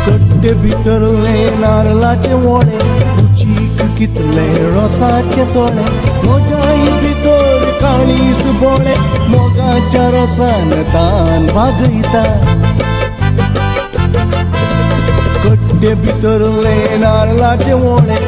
कट्टे भितरले नारळाचे वोणे, रुचीक कितले रोसाचे तोणे, मोजाई भितर काळीज बोणे, मोगाच्या रोसान तान बागयता. कट्टे भितरले नारळाचे वोणे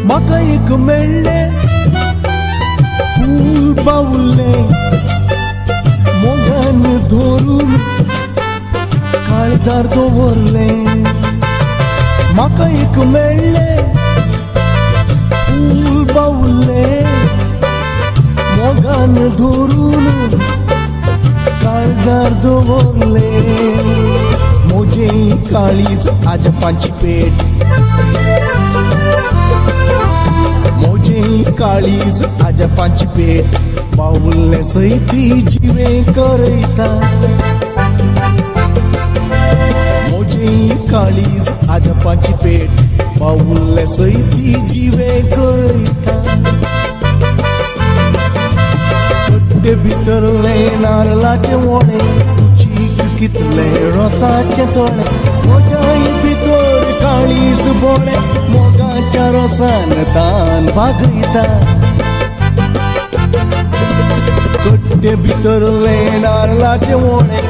म्हाका एक मेळ्ळे फूल बावुल्ले, मोगान धरून काळजार दवरले. म्हाका एक मेळ्ळे फूल बावुल्ले, मोगान धरून काळजार दवरले. मोजे काळीज आजपांची पेट, मोजे काळीज आजपांची पेट, बावुल्ले सैती जिवे करयता. मोजे काळीज आजपांची पेट, बावुल्ले सैती जिवे करयता. कट्टे भितरले नारळाचे वोळे रुचीक कितले रोसाचे तोळे मोजाई भितर काळीज बोळे मोगाच्या रोसान तान भागयता कट्टे भितरले नारळाचे वोळे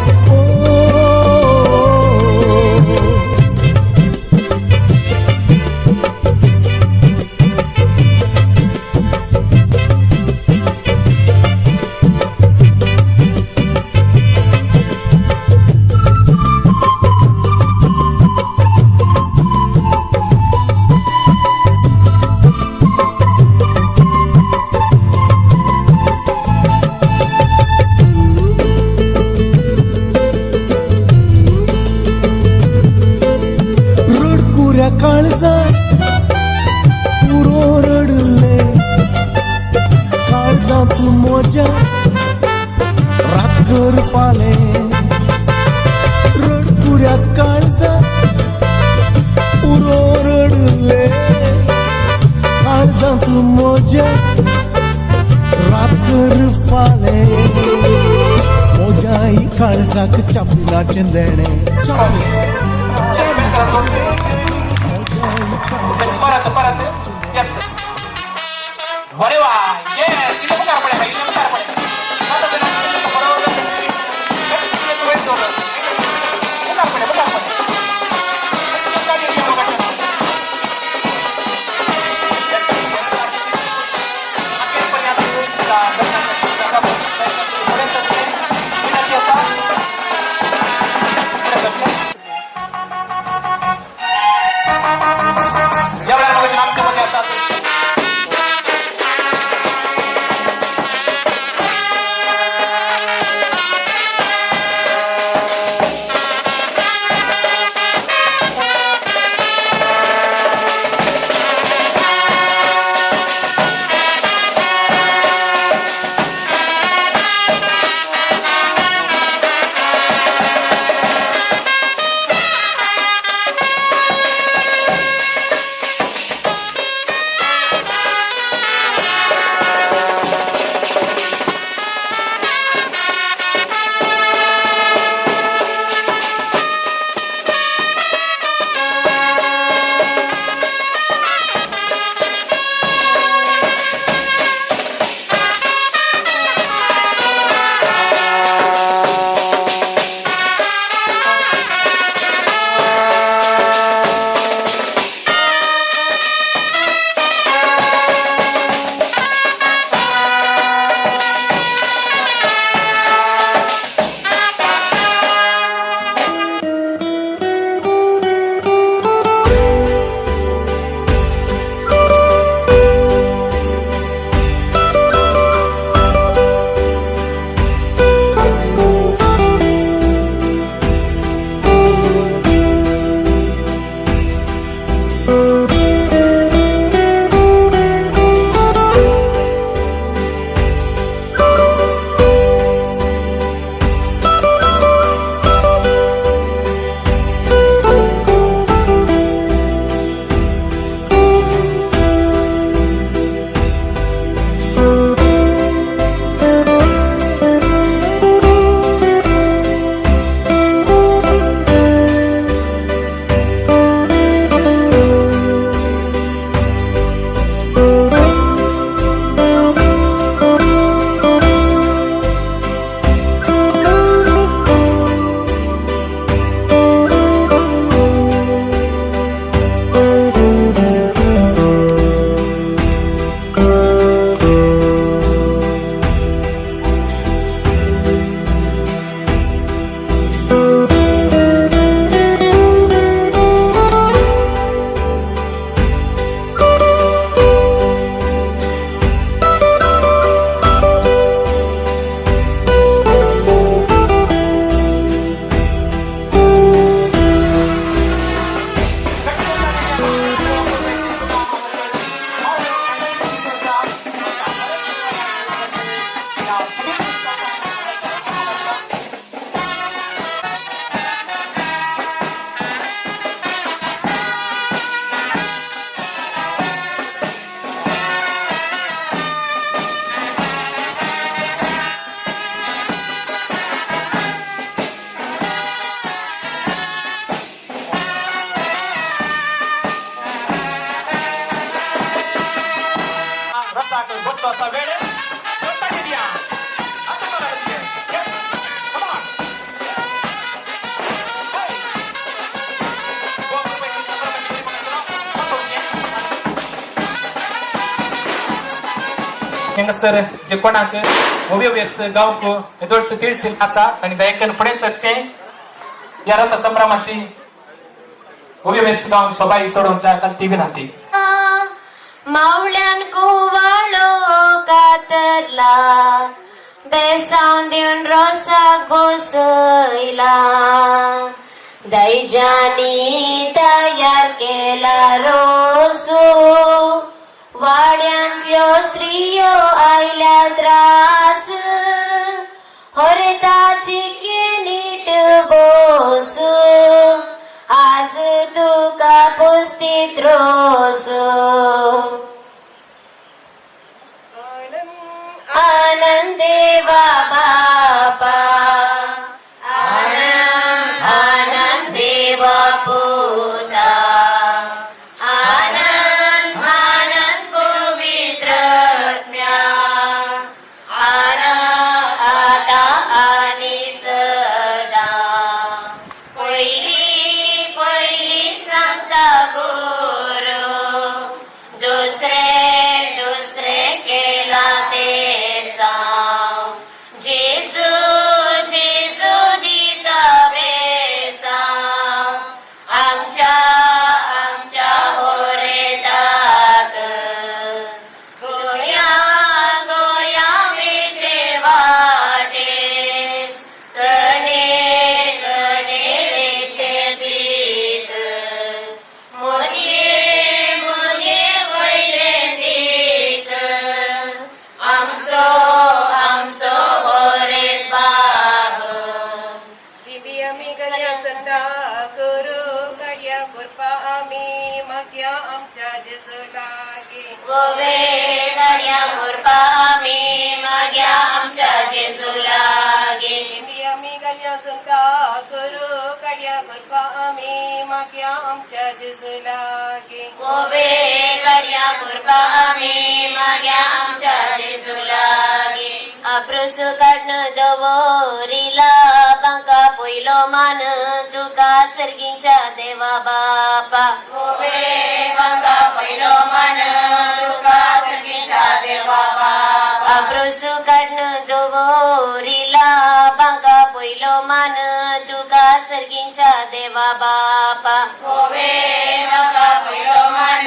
रडकुऱ्या काळजा पुरो रडले काळजात मोजा रातकर फाले रडकुऱ्या काळजा पुरो रडले काळजात मोजा रातकर फाले मोजाई काळजाक चापलाचे देणे परत यस अरे वा येस इथे मुकार पडे भाई इथे मुकार पडे ಹೆಂಗಸರ್ ಜಿಕ್ಕೋಣಾಕ ಒಬ್ಬ वेर्स गावको दोडस तीडसील आसा आणि गायकन फुडें सरचे या रसा संभ्रमाची उबे वेर्स गाव सबाई सोडवच्या कालती विनंती मावळ्यान कुवाळो कातरला बेसावन दिवन रोसाक बसयला दैजानी तयार केला रोसो वाड्यांतल्यो स्त्रियो आयल्या त्रास होरे ताची नीट बोस आज तुका पुस्तीत रोस आनंदेवा बापा आनंदेवा पुता आनंद आनंद पवित्रत्म्या आनंद आता आणि सदा पहिली पहिली सांगता गुरु दुसरे दुसरे केला ते सांग जेजू जेजू दिता बेसांग आमच्या आमच्या होरेदाक गोया गोया वेचे वाटे कणे कणेचे पीक मुने मुने वयले दीक आमचो आमचो होरेद बाब दिवी आमी गल्या संता करू काड्या करपा आमी मागया आमच्या जेजू लागी गोवे गाड्या करपा आमी माग्या आमच्या जेजू लागी दिवी आमी गल्या संता करू काड्या करपा आमी मागया आमच्या जेजू लागी गोवे गाड्या करपा आमी माग्या आमच्या जेजू लागी आप्रोस काढणं दवरिला बांका पयलो मान तुका सर्गींच्या देवा बापा गोवे बांका पयलो मान तुका सर्गींच्या देवा बापा आप्रोस काढणं दवरिला बांका पयलो मान तुका सर्गींच्या देवा बापा गोवे बांका पयलो मान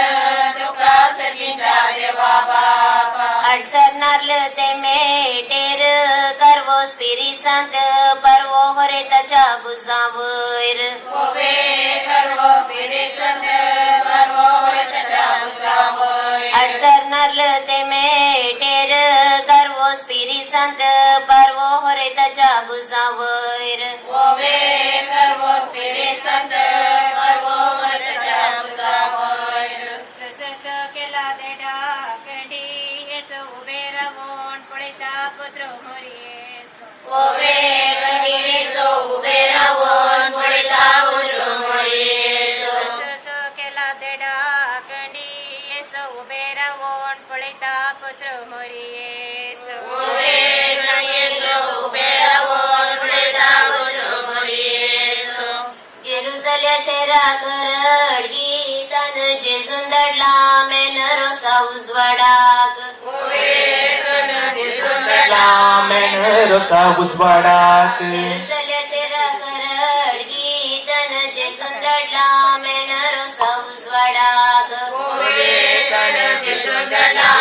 तुका सर्गींच्या देवा बापा अडसर नारल ते मेटेर करवो स्पिरी सांत परवो होरे ताच्या बुजा वयर गोवे करवो स्पिरी सांत परवो होरे ताच्या बुजा वयर अडसर नारल ते मेटेर करवो स्पिरी सांत परवो होरे ताच्या बुजा वयर गोवे करवो स्पिरी सांत परवो होरे ताच्या बुजा वयर प्रसत केला देडा कडी येसो उबे रावून पळयता पुत्र मोरयेसो गोवे गणेशो उबे रावून पळयता पुत्र मोरयेसो प्रसत केला देडा कडी येसो उबे रावून पळयता पुत्र मोरयेसो गोवे गणेशो उबे रावून पळयता पुत्र मोरयेसो जेरुसल्या शहराक रडगीतान जेजून दडला मेनरो साउजवाडाक गोवे जेजून दडला रोसा उजवाडाक जेरुसल्या शहराक रडगीतान जेजून दडला मेनरो साउजवाडाक गोवे जेजून दडला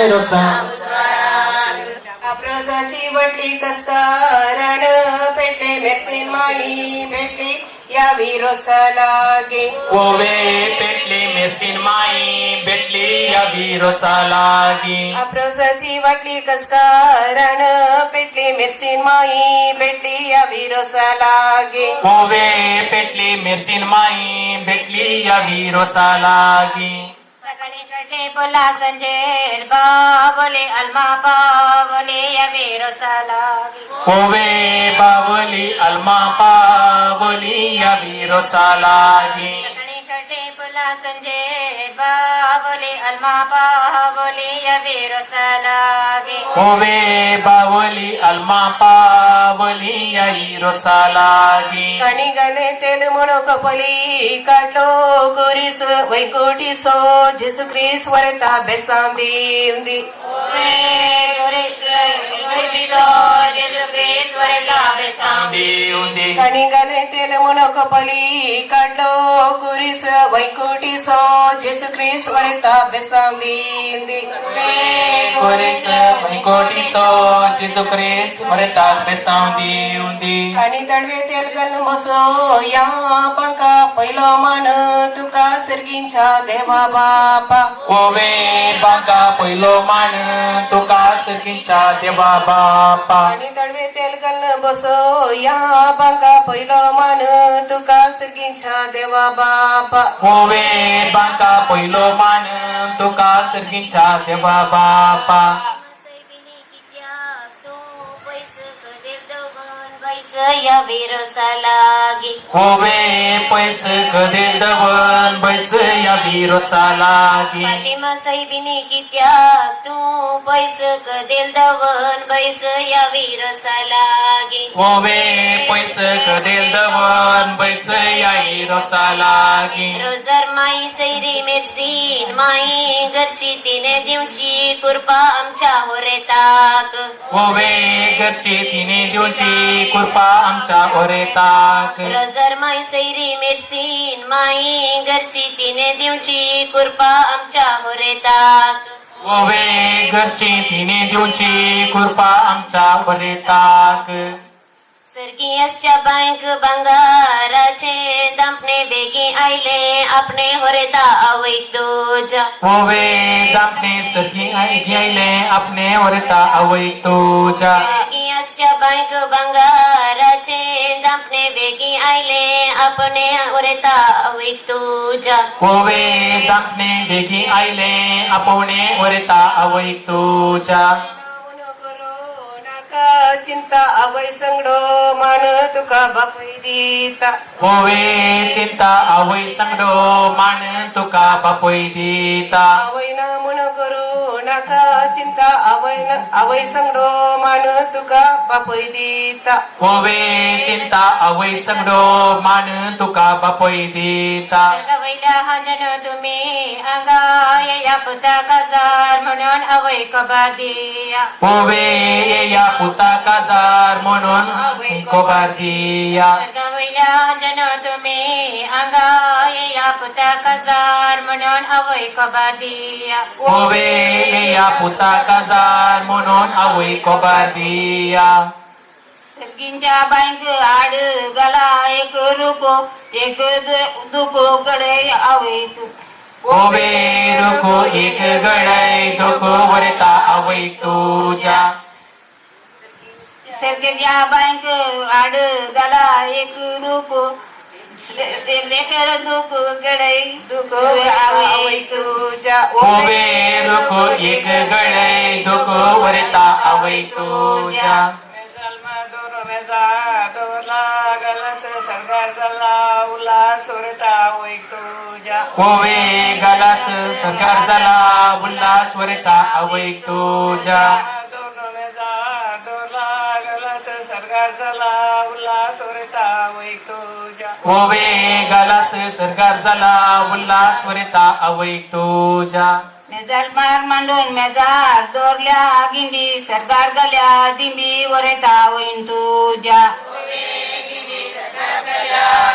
रोसा अप्रसाची वडली कस्तारण पेटले मेरसीन माई भेटली या विरोसा लागे गोवे पेटली मेरसीन माई भेटली या विरोसा लागी अप्रसाची वाटली कस्तारण पेटली मेरसीन माई भेटली या विरोसा लागे गोवे पेटली मेरसीन माई भेटली या विरोसा लागी सकाळी कडले बोला संजेर बावले अलमा बावले या विरोसा लागे गोवे बावली अलमा पावली या विरोसा लागी सकाळी कडले बोला संजेर बावली अल्मा बावली यवीर सलागे ओवे बावली अल्मा पावली याई रोसालागी कणी गणे तेल म्हणो कपली काढलो गोरीस वैकुंठी सो जेसु ख्रिस वरता बेसाम दीवदी कणी गणे तेल म्हणो कपली काढलो गोरीस वैकुंठी सो जेसु ख्रिस वरता बेसाम दीवदी कोरेस वैकोटी सो जेसु क्रिस वरता बेसांदी उंदी आणि तडवे तेल गन मसो या पंका पहिलो मान तुका सर्गींच्या देवा बापा ओवे बांका पहिलो मान तुका सर्गींच्या देवा बापा आणि तडवे तेल गन बसो या पंका पहिलो मान तुका सर्गींच्या देवा बापा ओवे बांका पहिलो मान तुका सर्गींच्या देवा बापा या वीर सलागे ओवे पैस कदे दवन बैस या वीरसालागी फातिमा साहिबिनी कित्या तू पैस कदेल दवन बैस या वीर सलागे ओवे पैस कदे दवन बैस या वीरसालागी रोजर माई सैरी मेरसीन माई घरची तिने दिवची कृपा आमच्या होरेताक ओवे घरची तिने दिवची कृपा आमच्या ओरेताक रोजर माई सैरी मेरसीन माई घरची तिने दिवची कृपा आमच्या होरेताक ओवे घरची तिने दिवची कृपा आमच्या ओरेताक सर्गियसच्या बँक बंगाराचे दंपणे बेगी आयले आपणे होरेता आवैक तुझ्या ओवे दामने सरगी आई घ्यायले आपने ओरेता अवैक तुझ्या सर्गियसच्या बँक बंगाराचे दंपणे बेगी आयले आपणे होरेता आवैक तुझ्या ओवे दामने बेगी आयले आपणे ओरेता अवैक तुझ्या चिंता अवय संगडो मान तुका बापय दिता ओवे चिंता अवै संगडो मान तुका बापोय दिता अवय ना म्हण करू नाका चिंता अवय संगडो मान तुका बापय दिता ओवे चिंता अवै संगडो मान तुका बापोय दिता वैल्या हाजन तुम्ही अंगाय या पुता काजार म्हणून अवय कबादिया ओवे या पुता काजार म्हणून कोबार दिया वैल्या जन तुम्ही अंगाय या पुता काजार म्हणून अवय कबादिया ओवे या पुता काजार म्हणून अवै कोबार दिया सर्गिंच्या बँक आड गला एक रुको एक दुको कडे अवैक ओवे रुको एक गडै दुको वरता अवैक तुझ्या सर्गिंच्या बँक आड गला एक रुको एक दुको कडे दुको अवैक तुझ्या ओवे रुको एक गडै दुको वरता अवैक तुझ्या ओवे गालास सरकार झाला उल्हास वरता अवैक तुझ्या ओवे गालास सरकार झाला उल्हास वरता अवैक तुझ्या मेजाल मार मांडून मेजार दोरल्या गिंडी सरकार गल्या दिंबी वरेता वैन तुझ्या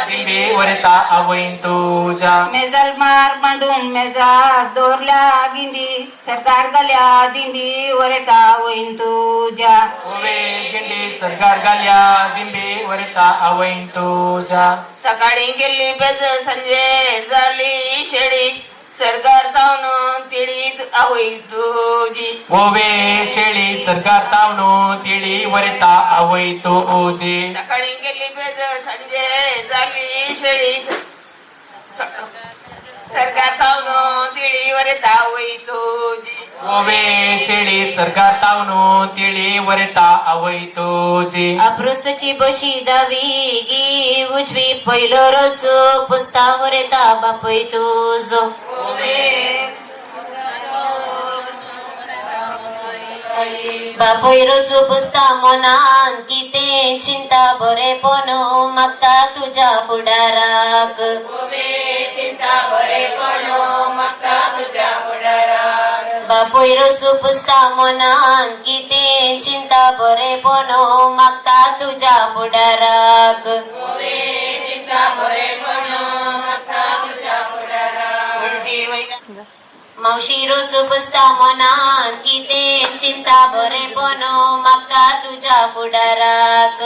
दिंबे वरता अवैन तुझ्या मेजाल मार मांडून मेजार दोरल्या गिंडी सरकार गल्या दिंबी वरेता वैन तुझ्या ओवे गिंडी सरकार गाल्या दिंबे वरता अवैन तुझ्या सकाळी गेली बेज संजे झाली शेळी सरकार तावनो तिडीत आवई तुझी ओवे शेळी सरकार तावनो तिळी वरता अवै तुझी सकाळी गेली बेज संजे झाली शेळी सरकार तावनो तिडी वरता आवई तुझी ओवे शेळी सरकार तावनो तिळी वरता अवै तुझी अप्रुसची बशी दावी गी उजवी पहिलो रस पुस्ता वरेता बापय तुझो बापोय रसू पुसता मनान कितें चिंता बरेपण मागता तुझ्या फुडाराक बापोय रसू पुसता मनान कितें चिंता बरेपण मागता तुझ्या फुडाराक मावशी रोसू पुसता मनान कितें चिंता बरेपण मागता तुझ्या फुडाराक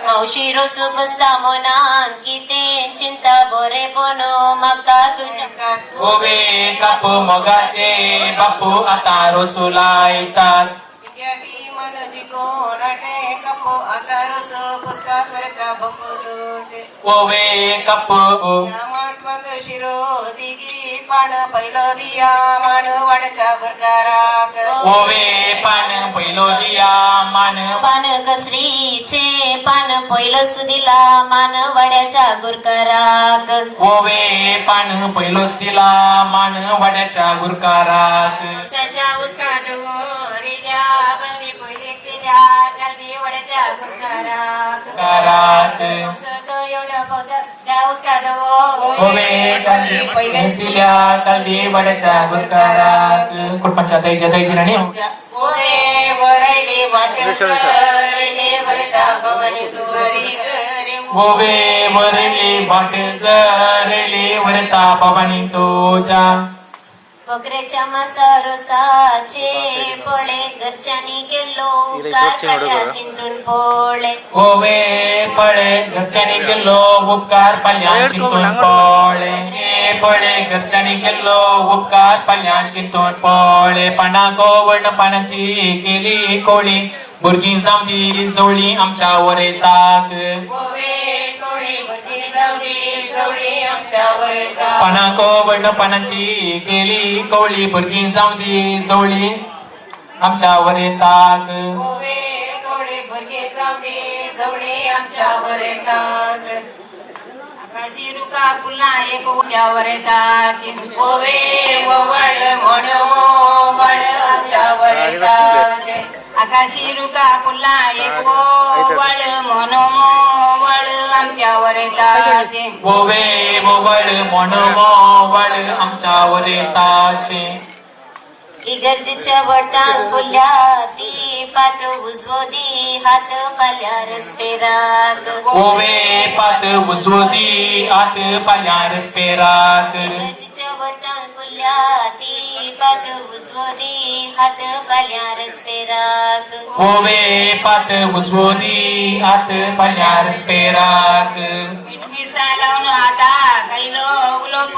मावशी रोसू पुसता मनान कितें चिंता बरेपण मागता तुझ्या ओवे काप मोगाचे बापू आता रोसू लायतात ओवे कप पान पहिलं दिया मान वाड्याच्या गुरकाराक ओवे पान पहिलो दिया मान पान कसरीचे पान पहिलंच दिला मान वाड्याच्या गुरकाराक ओवे पान पहिलोच दिला मान वाड्याच्या गुरकाराक काराक ओवे पहिलेच दिल्या कालदी वाड्याच्या गुरकाराक कुटपाच्या दैच्या दैजिराणी ओवे वरली वाट जरली वरता बाबानी तुझ्या बकऱ्याच्या मासा रोसाचे पोळे घरच्यांनी केलो कारखान्या चिंतून पोळे ओवे पळे घरच्यांनी केलो उपकार पाल्यान चिंतून पळे पळे घरच्यांनी केलो उपकार पाल्यान चिंतून पळे पाना गोवर्ण पानाची केली कोळी भुरगीं जावदी जवळी आमच्या वरेताक पाना गोवर्ण पानाची केली कवळी भुरगीं जावदी जवळी आमच्या वरेताक आकाशी रुका फुला एक उद्यावर येतात ओवे वड म्हणो वड आमच्यावर येतात आकाशी रुका फुला एक वड म्हणो वड आमच्यावर येतात ओवे वड म्हणो वड आमच्या वरेताचे इगर्जीच्या वटान फुल्या ती पात उजवदी हात फाल्यार स्पेराक ओवे पात उजवदी हात पाल्यार स्पेराक इगर्जीच्या वटान फुल्या ती पात उजवदी हात फाल्यार स्पेराक ओवे पात उजवदी हात पाल्यार स्पेराक मिरसा लावून आता कैलो उलोप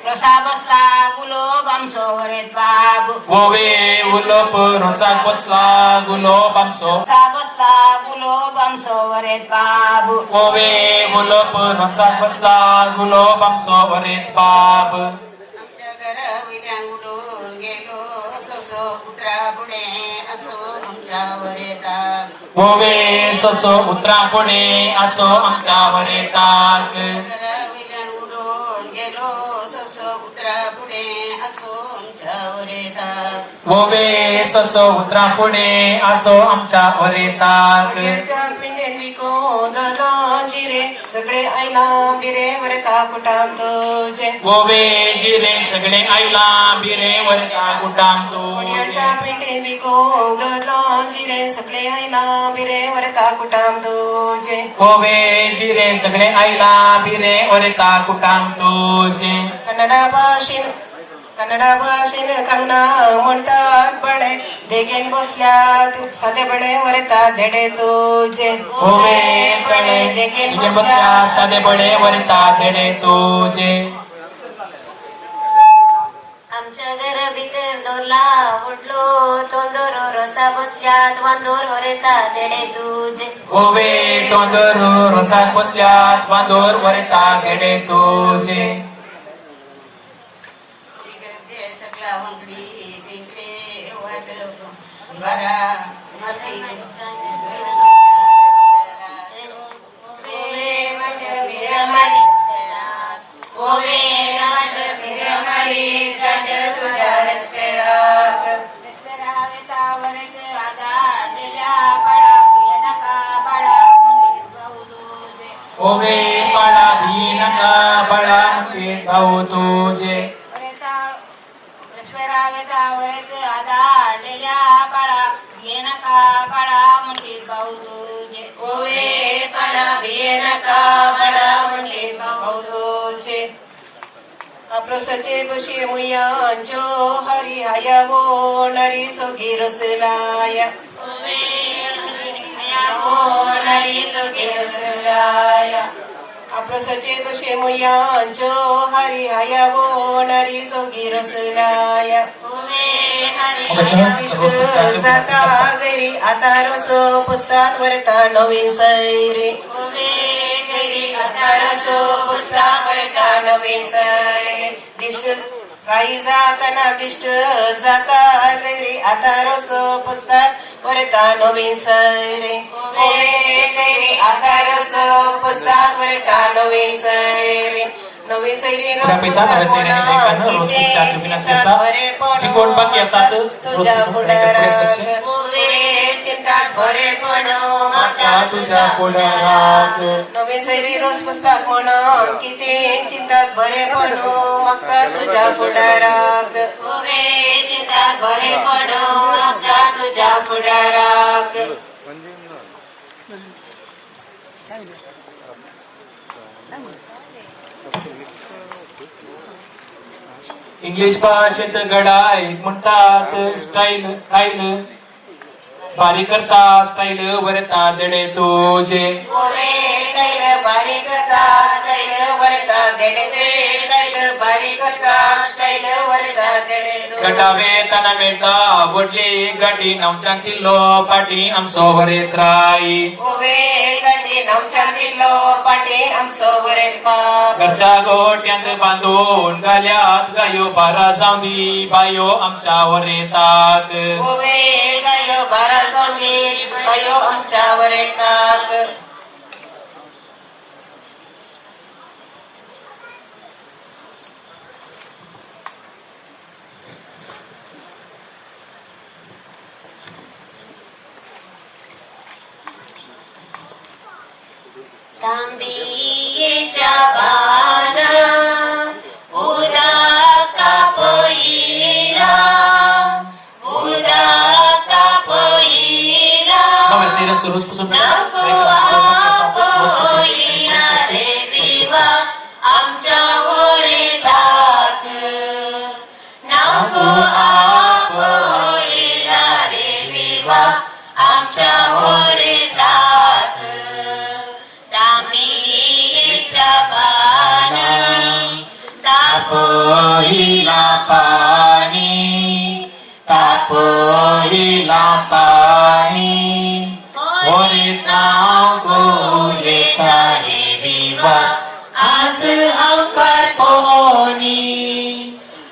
रसा बसला गुलोब आमचो वरेत बाबू ओवे उलोप रोसाक बसला गुलोब आमचो रसा बसला गुलोब आमचो वरेत बाबू ओवे उलोप रोसाक बसला गुलोब आमचो वरेत बाब आमच्या घरा वयल्यान उडून गेलो सोसो उतरा फुडें असो आमच्यावर येतात ओवे ससो उतरा फुडें आसो आमच्या वरेताक घरा वयल्यान उडून गेलो सोसो उतरा फुडें असो आमच्यावर येतात ओवे ससो उतरा फुडें आसो आमच्या वरेताक पिंडेन विको दलो जिरे सगळे आयला बिरे वरता कुटान तुझे ओवे जिरे सगळे आयला बिरे वरता गुटाम तुझे पिंडेन विको दलो जिरे सगळे आयला बिरे वरता कुटाम तुझे ओवे जिरे सगळे आयला बिरे वरता कुटाम तुझे कन्नडा भाषेन कन्ना म्हणतात बडे देगेन बसल्यात साधे बडे वरता धेडे तुझे ओवे कडे देगेन बसल्या साधे बडे वरता धेडे तुझे आमच्या घरा भितर दोरला उडलो तोंदोर रसा बसल्यात वांदोर वरेता धेडे तुझे ओवे तोंदर रोसाक बसल्यात वांदोर वरता धेडे तुझे सगळा वंगडी तिकडे वाट बरा माती ओवे पाळा भी नका बळा म्हणते भाऊ तुझे आपलो सचे बशी मुयांचो हरी हयावो नरी सोगी रसलाया नरी सोगी रसलाया आपलो सचे बशी मुयांचो हरी हयावो नरी सोगी रसलाया जाता गैरी आता रसो पुस्तक वरता नवीन सैरी आता रसो पुस्तक वरता नवीन सैरी दिष्ट काही जाताना दिष्ट जाता गैरी आता रसो पुस्तक वरता नवीन सैरी गैरी आता रसो पुस्तक वरता नवीन सैरी नवीन सैरी पिता नवसेनेने रोजच्या कृपीनंतर शिकवण बाकी असतात तुझ्या पुढारात चिंतात बरे पण तुझ्या पुढारात नवीन सैरी रोज पुस्तक म्हणून किती चिंतात बरे पण मागता तुझ्या पुढाराक चिंतात बरे पण मागता तुझ्या पुढाराक इंग्लिश भाषेत गडाय म्हणतात स्टाईल बारी करता स्टाईल वरता देडे तुझे बारी करता स्टाईल वरता देडे बारी करता स्टाईल वरता देडे गटावे तना मेळटा वडली गाठी नवचां किल्लो पाटी आमचो वरेत राई गाठी नवच्या दिलो पाटी आमचो वरेत बाप घरच्या गोट्यांत बांधून गाल्यात गायो बारा जावंदी बायो आमच्या वरेतात गायो बारा जावंदी बायो आमच्या वरेतात तांबीच्या बाना उदा कापोईरा रोजपासून आमच्या वरेतात नको आपोईरा रे विवा आमच्या वरेतात तांबीच्या बाना तापोईला पाणी तापोईला पाणी वरीत नाव गोरेता रे विवा आज अवकार पोनी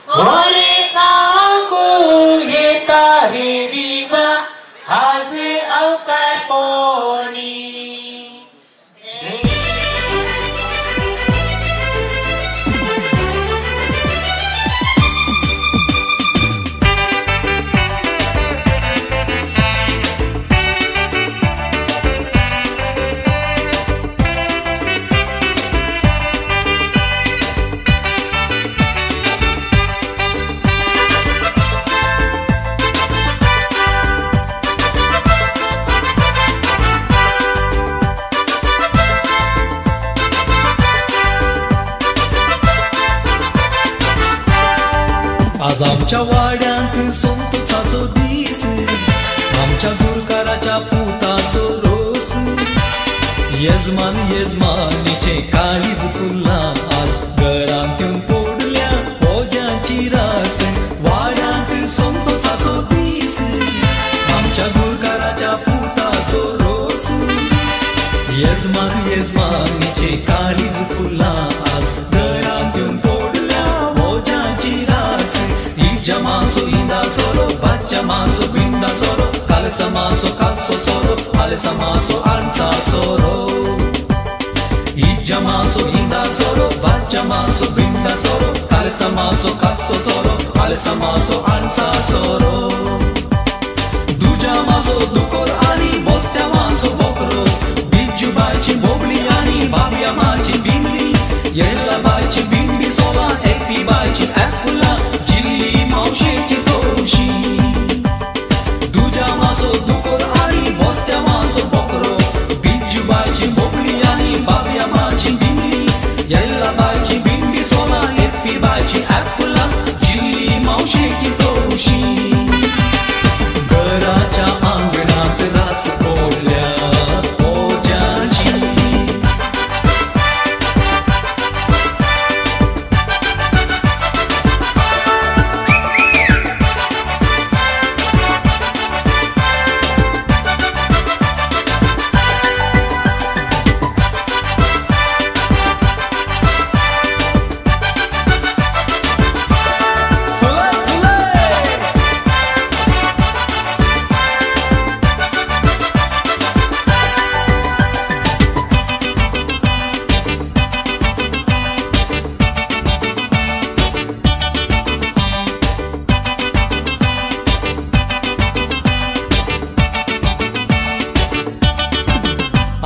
वरीत नाव गोरेता रे विवा आज अवकार पोनी आज आमच्या वाड्यांत संतोषाचो दीस आमच्या गुरकाराच्या पुताचो रोस यजमान यजमानीचे काळीज फुलला आज घरांत येवन पडल्या ओज्यांची रास वाड्यांत संतोषाचो दीस आमच्या गुरकाराच्या पुताचो रोस यजमान यजमानीचे काळीज फुलला आज घरांत येवन पडल्या ओज्यांची रास Maso inda solo, bacha maso binda solo, calza maso calzo solo, alza maso alza solo. Ija maso, inda solo, bacha maso, binda solo, kalsa maso, kasso solo, alsa maso, ansa solo. Duja maso, dukor ani, bostya maso, bokro, biju bachi, bobli ani, babya machi, bimli, yella bachi, bimbi sola, ekpi bachi, akula, jilli mausheti toshi. Duja maso, dukor ani, bostya maso, bokro, biju bachi, bobli ani, babya machi, bimli, yella bachi, bimbi sola, ekpi bachi, akula, jilli mausheti toshi. घराच्या अंगणात रास फोडल्या ओजाची. फुले फुले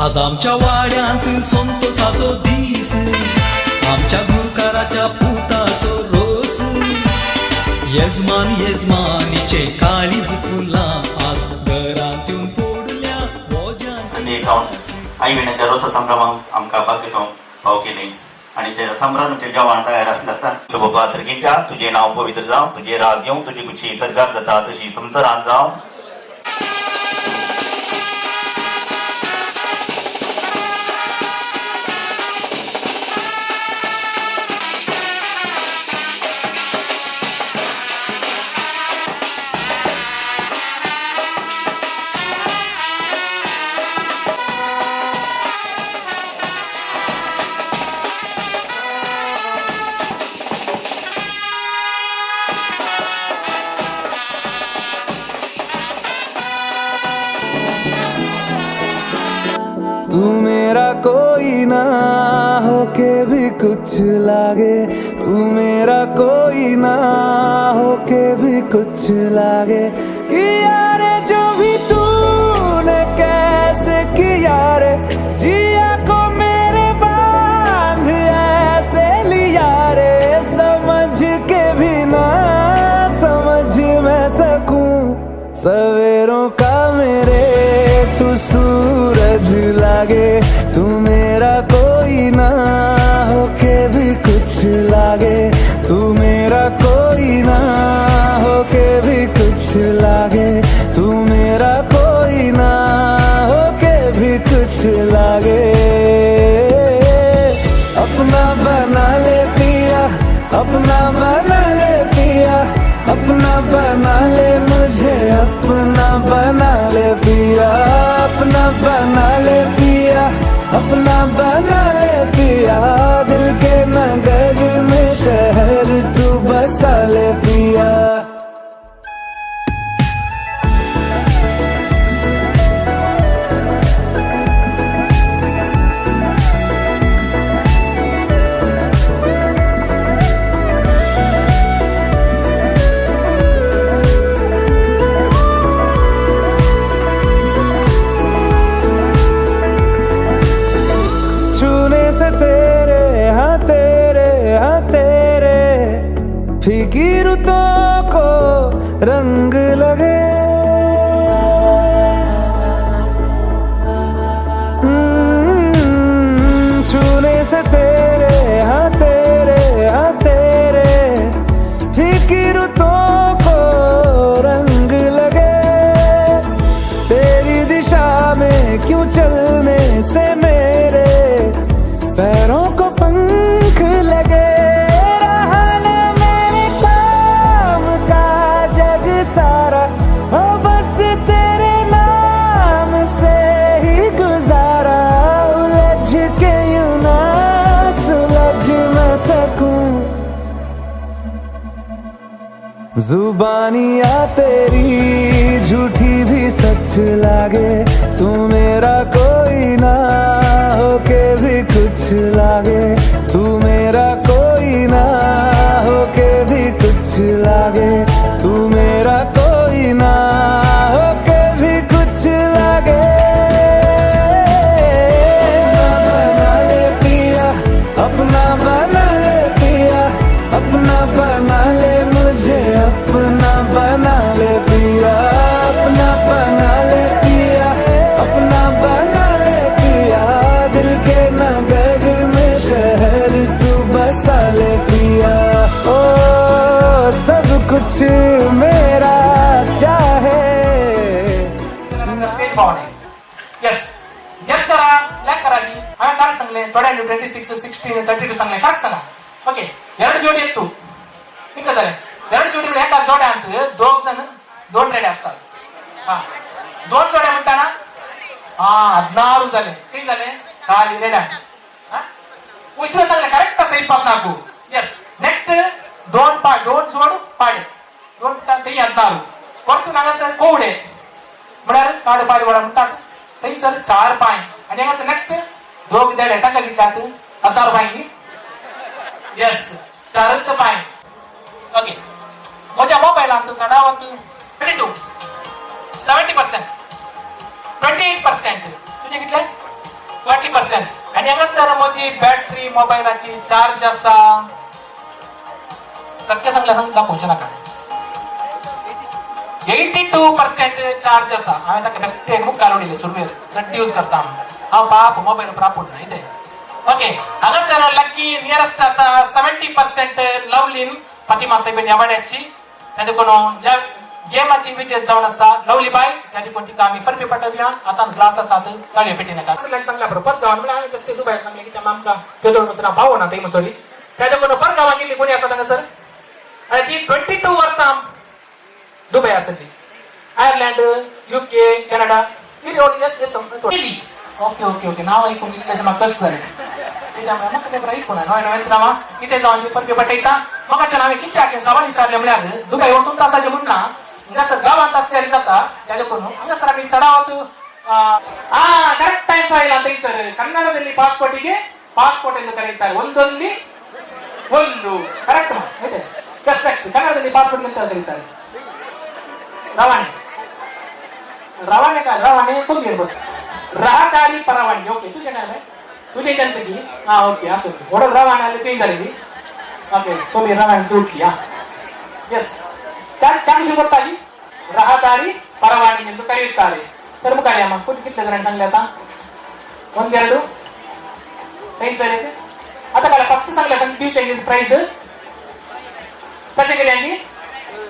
आज आमच्या वाड्यांत संतोषाचो दीस, आमच्या गुरकाराच्या पुताचो रोस. येजमान येजमानीचे काळीज फुलां आज घरांत येवन पोडल्या बोजांची. आणि खाऊन आई विण्याच्या रोसा संभ्रमांक आमकां बाकीतून भाव केली आणि त्या संभ्रमाचे जेवण तयार आसता. शुभ पाचरकीच्या तुझे नाव पवित्र जावं, तुझे राज येवं, तुझी कुशी सरकार जाता तशी संवसारांत जावं. तू मेरा कोई ना होके भी कुछ लागे, तू मेरा कोई ना होके भी कुछ लागे. किया रे जो भी तूने कैसे किया रे, जिया को मेरे बांध ऐसे लिया रे. समझ के भी ना समझ मैं सकूं सवेरों का मेरे तू सूरज लागे. तू मेरा कोई ना होके भी कुछ लागे, तू मेरा कोई ना होके भी कुछ लागे, तू मेरा कोई ना होके भी कुछ लागे. अपना बना ले पिया, अपना बना ले पिया, अपना बना ले मुझे, अपना बना ले पिया, अपना बना ले पिया, अपना बना ले पिया. दिल के नगर में शहर तू बसा ले पिया. फीकी रुतों को रंग लगे, छूने से तेरे हाँ तेरे फीकी रुतों को रंग लगे. तेरी दिशा में क्यों चलने से मेरे पैरों को पंख लगे. जुबानियाँ तेरी झूठी भी सच लागे, तू मेरा कोई ना होके भी कुछ लागे, तू मेरा कोई ना होके भी कुछ लागे, तू मेरा कोई ना होके भी कुछ लागे। अपना बना ले पिया, अपना बना ले मुझे, अपना बना ले पिया, अपना बना ले पिया, अपना बना ले पिया, दिल के नगर में शहर तू बसा ले पिया। ओ सब कुछ मेरा चाहे। स्टेज भावना यस गेस करा लॅक करा की आम्ही काय सांगले थोड्या 26 16 32 सांगले करेक्ट सांगा ओके ಎರಡು ಜೋಡಿ ಎತ್ತು ಇಕ್ಕತಾರೆ ಎರಡು ಜೋಡಿ एका जोड्या ಅಂತ दोघ जण दोन रेड्या असतात हा दोन जोड्या म्हणताना 16 झाले किती झाले खाली रेड्या हा इथे सांगले करेक्ट सही 14 यस नेक्स्ट दोन जोड पाडे दोन ते 16 परतून हांगा सर कोवडे म्हळ्यार काड पाडी वडा म्हणतात थंयसर 4 पाय आणि हांगा नेक्स्ट दोग देडे ताका कितल्यात 16 पायनी यस 4 पाय ओके म्हज्या मोबायलांत सदावत 22 70% 28% तुझे कितले 40% आणि हांगा सर म्हजी बॅटरी मोबायलाची चार्ज आसा सत्य सांगल्या सांग दाखोवचें नाका 82% चार्ज आसा हांवें ताका बेश्टे एक बुक घालून सुरवेर सद्दी यूज करता हांव बाप मोबायल प्रापूट ना इथे ओके हांगासर लकी नियरेस्ट आसा 70% लवलीन फातिमा साहेब यावाड्याची त्या देखून ज्या गेमाची विजेस जावन आसा लवली बाय त्या देखून तिका आमी परबी पटवया आतां ग्लास आसात गाळये पेटी नाका सांगल्या बरोबर परगांवान म्हळ्यार हांवें जस्ट दुबय सांगलें की त्या आमकां पेदोळ मसरा भाव ना थंय मसोरी त्या देखून परगांवान गेल्ली कोणी आसा हांगासर आनी ती 22 वर्सां दुबय आसली आयर्लंड UK कॅनडा गेली ओके ओके ओके नाव ऐकून गेल्लें म्हाका कशें जालें म्हाका पेपर ऐकून नवें नांवां कितें जावन परबी पटयता म्हाका हांवें कित्याक सवाल विचारले म्हळ्यार दुबय वचून तासाचें म्हणना हांगासर गांवांत आसल्यार जाता त्या देखून हांगासर आमी सडावत करेक्ट टायम्स आयला थंयसर कन्नडದಲ್ಲಿ ಪಾಸ್ಪೋರ್ಟಿಗೆ ಪಾಸ್ಪೋರ್ಟ್ ಎಂದು ಕರೆಯುತ್ತಾರೆ ಒಂದೊಂದು ಒಂದು ಕರೆಕ್ಟ್ ಇದೆ ನೆಕ್ಸ್ಟ್ ಕನ್ನಡದಲ್ಲಿ ಪಾಸ್ಪೋರ್ಟ್ ಅಂತ ಕರೀತಾರೆ रवाने रवाने काय रवाने कोण बस रहदारी परवानगी ओके तुझे काय तुझे जनते की ओके असं ओढ रवाने चेंज झाली ओके तुम्ही रवाने तुटली यस चारशे ಗೊತ್ತಾಗಿ रहदारी परवानगी ಎಂದು ಕರೆಯುತ್ತಾರೆ तर मग काय मग कोणी किती जणांनी सांगले आता ಒಂದೆರಡು काही सर आता काय फर्स्ट सांगले सांग दिवसाची प्राइस कसे केले यांनी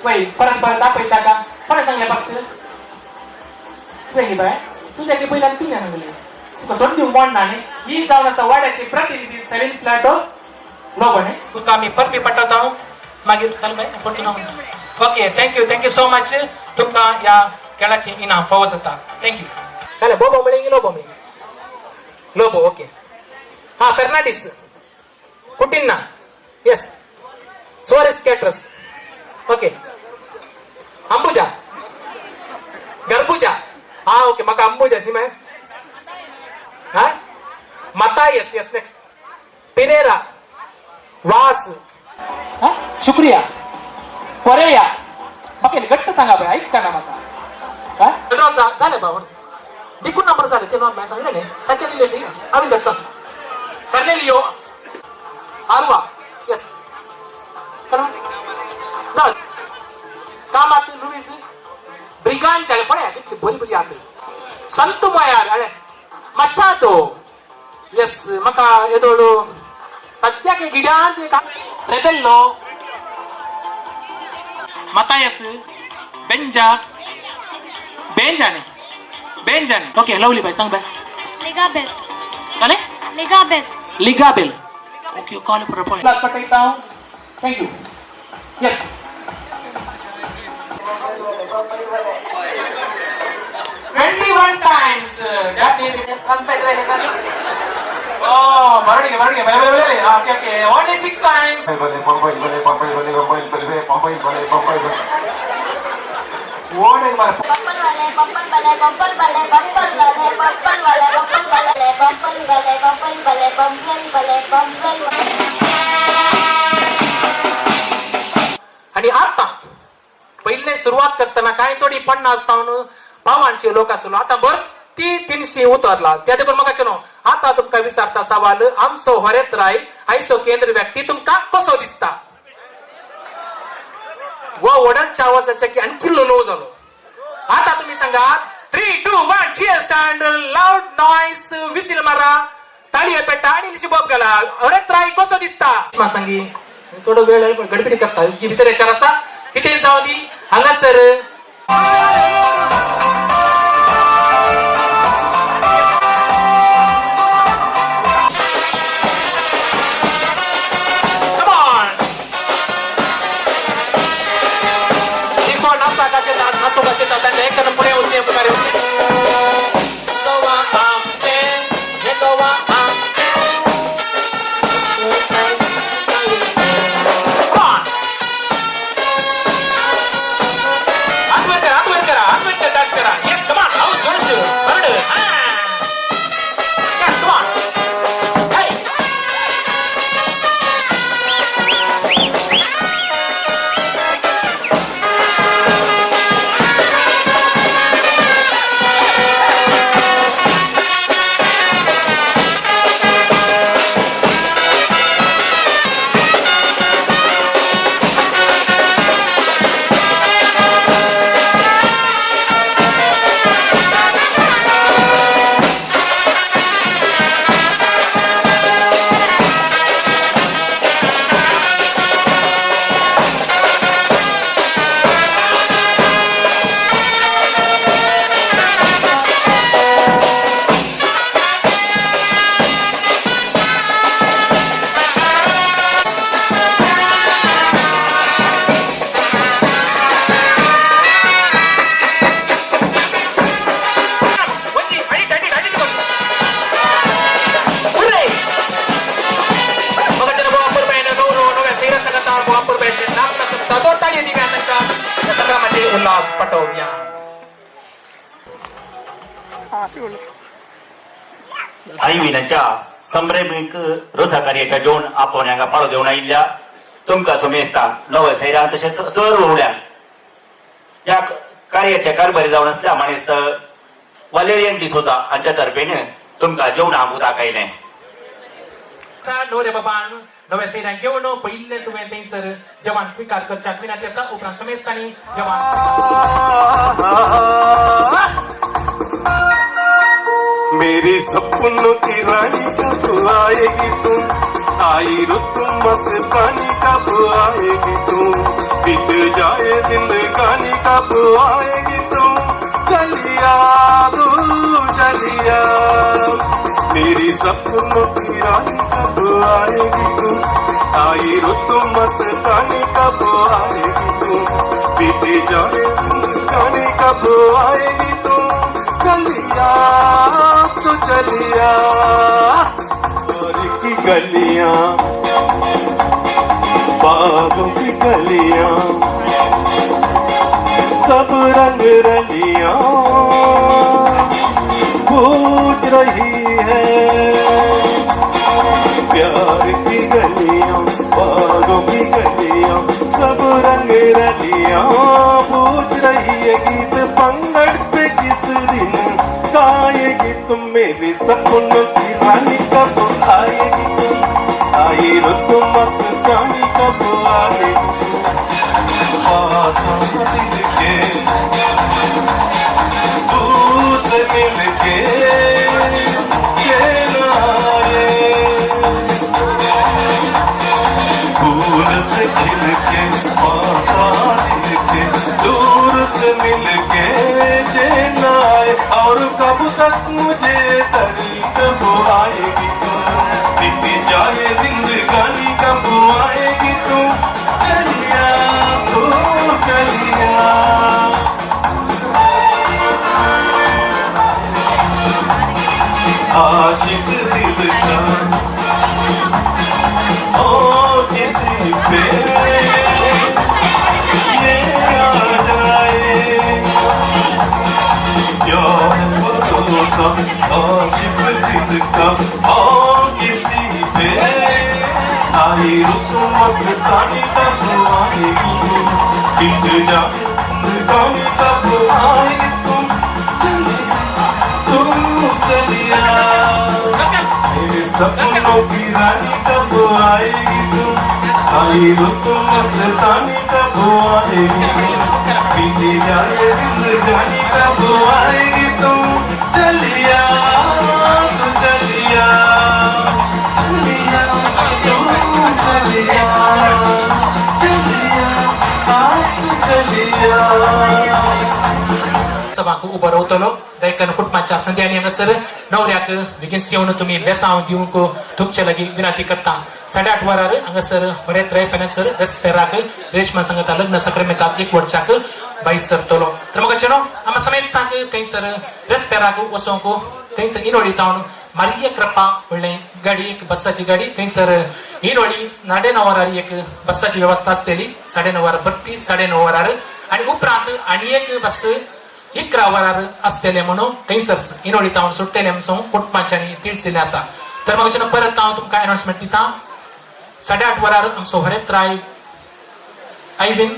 वय परत दाखवता का परत सांगले फर्स्ट वेगळी बाय तुझ्या की पहिला तू सांगले तुका सोड देऊ मोडणार नाही ही जाऊन असं वाड्याचे प्रतिनिधी सलीम फ्लॅटो लोबने तुका आम्ही परबी पटवता मागीर चल बाय पटतो ओके थँक्यू सो मच तुमका या खेळाचे इनाम फावो जाता थँक्यू काय बोबो मिळेल लोबो ओके हा फर्नांडिस कुटिन्ना यस सोरेस कॅटरस ओके अंबुजा गर्बुजा हा ओके मका अंबुजा सी मैं हा मता यस नेक्स्ट पिनेरा वास हा शुक्रिया कोरेया ओके गट्ट सांगा बाय ऐक का ना मका हा रोजा झाले बाबा दिकून नंबर झाले ते नॉन मैं सांगले त्याच्या दिलेशी आम्ही जट सांग कर्नेलियो आरवा यस करा जा कामात लुईस ब्रिगान चले पड़े कितनी बरी आते संतु मायार अरे मचातो यस मका एदोळू सद्या के गिड्यांत का रेबेल्लो मतायस बेंजाने ओके लवली बाय सांग बाय लिगाबेल काले लिगाबेल ओके कॉल पर क्लास पटकता हूं thank you yes 21 times definitely oh बढ़ गया बड़े ओके only 6 times what वाले बम्पर वाले बम्पर वाले बम्पर वाले बम्पर वाले बम्पर वाले बम्पर वाले बम्पर वाले बम्पर वाले बम्पर आणि आता पहिले सुरुवात करताना काय थोडी 50 पावांशी लोक असलो आता भरती 300 उतरला त्या पण मग आता तुमका विचारता सवाल आमचो हरेत राय आयसो केंद्र व्यक्ती तुमका कसो दिसता व वडलच्या आवाजाच्या की आणखी लो झालो आता तुम्ही सांगा 3, 2, 1 cheers and loud noise whistle मारा ताली पेटा आणि लिशिबॉब गेला हरेत राय कसो दिसता सांगी थोडं वेळ गडबडी करता की भितर याच्यावर असा किती जावली हांगा सर पुढे होते उल्हास पटोव्या आई विनाच्या संभ्रमिक रोसा कार्याच्या जेवण आपण हांगा पाळो देऊन आयिल्ल्या तुमकां समेस्तान नवं सैरान तशेंच सर्व उड्यांक ह्या कार्याच्या कारभारी जावन आसल्या माणिस्त वालेरियन डिसोजा हांच्या तर्फेन तुमकां जेवणाक उदक आयलें रे बाबान नव्या सैरान घेवन पहिले तुवें थंयसर जवान स्वीकार करच्याक विनंती आसा उपरांत समेस्तांनी जवान मेरी सपनों की रानी कब आएगी तुम आई रुत मस्तानी कब आएगी तुम बीत जाए जिंदगानी कब आएगी तुम चलिया तू चलिया मेरी सपनों की रानी कब आएगी तुम आई रुत मस्तानी कब आएगी तुम बीत जाए जिंदगानी कब आएगी तुम चलिया तो चलिया और की गलियां बागों की गलियां सब रंग रलियां पूछ रही है प्यार की गलियां बागों की गलियां सब रंग रलियां पूछ रही है गीत पंगड़ पे किस दिन गाएगी तुम मेरे सपनों की रानी कब आएगी तुम आई रुत मस्तानी कब आएगी आसों से दिल के दूर से मिल के ये ना आए फूल से खिल के आशा दिल के दूर से मिल के ये ना आए और कब तक मुझे तरी कब आएगी तुम बीती जाए जिंदगानी कब आएगी तुम चलिया तू चलिया आशिक दिल का ओ किसी पे ये आ जाए भरोसा आशिक दिल का और किसी पे आई रुत मस्तानी कब आएगी बिक जा गानी कब आएगी तुम चलिया मेरे सपनों की रानी कब आएगी तुम आई रुत मस्तानी कब आएगी बीती जाए जिंदगानी कब आएगी तुम चलिया तू चलिया चलिया तू चलिया चलिया तू चलिया सभाకు उभं रावतलो दैकन कुटुंबाच्या संध्यानी हांगासर नवऱ्याक बेगीन येवन तुम्ही बेसांव दिवंक तुमचे लागीं विनंती करता 8:30 वरार हांगासर बरेच रायपणासर रेस्पेराक रेशमा संगता लग्न संक्रमिकाक 1 वर्षाक बाईस सरतलो तर मग चलो आम्हा समेस्ताक थंयसर रेस्पेराक वचोंक थंयसर इनोडी तावन मारिया कृपा म्हणलें गाडी एक बसाची गाडी थंयसर इनोडी 9:30 वरार एक बसाची व्यवस्था आसतली 9:30 वरार भरती 9:30 वरार आणि उपरांत आनी एक बस 11 वरार असतले म्हणून थंयसर इनोडी तावन सुट्टेले म्हणून कुटुंबाच्यांनी तिळसिल्ले आसा तर मग चलो परत हांव तुमकां अनाउन्समेंट दिता 8:30 वरार आमचो हरेत्राय आयवीन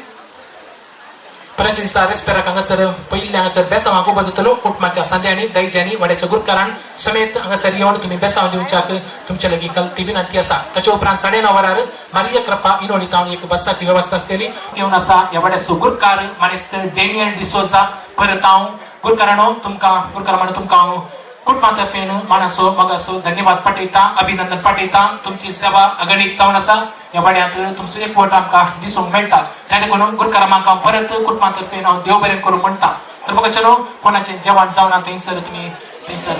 परंतु दिसा रेस्पेराक हांगासर पयलीं हांगासर बेसांवाक उबो जातलो कुटुंबाच्या सांद्यांनी दैज्यांनी वड्याच्या गुरकारान समेत हांगासर येवन तुमी बेसांव दिवच्याक तुमचे लागीं कल्ती विनंती आसा ताचे उपरांत 9:30 वरार मारिया कृपा इनोडी तावन एक बसाची व्यवस्था आसतली येवन आसा ह्या वड्याचो गुरकार मानेस्तर डेनियल डिसोजा परत हांव गुरकारानो तुमकां गुरकार म्हणून तुमकां हांव कुटुंबातर्फेन मानाचो मोगाचो धन्यवाद पाठयता अभिनंदन पाठयता तुमची सेवा अगणित जावन आसा ह्या वाड्यांत तुमचो एकवट आमकां दिसूंक मेळटा त्या देखून गुरकारां म्हाका परत कुटुंबातर्फेन हांव देव बरें करूं म्हणटा तर म्हाका चलो कोणाचें जेवण जावना थंयसर तुमी थंयसर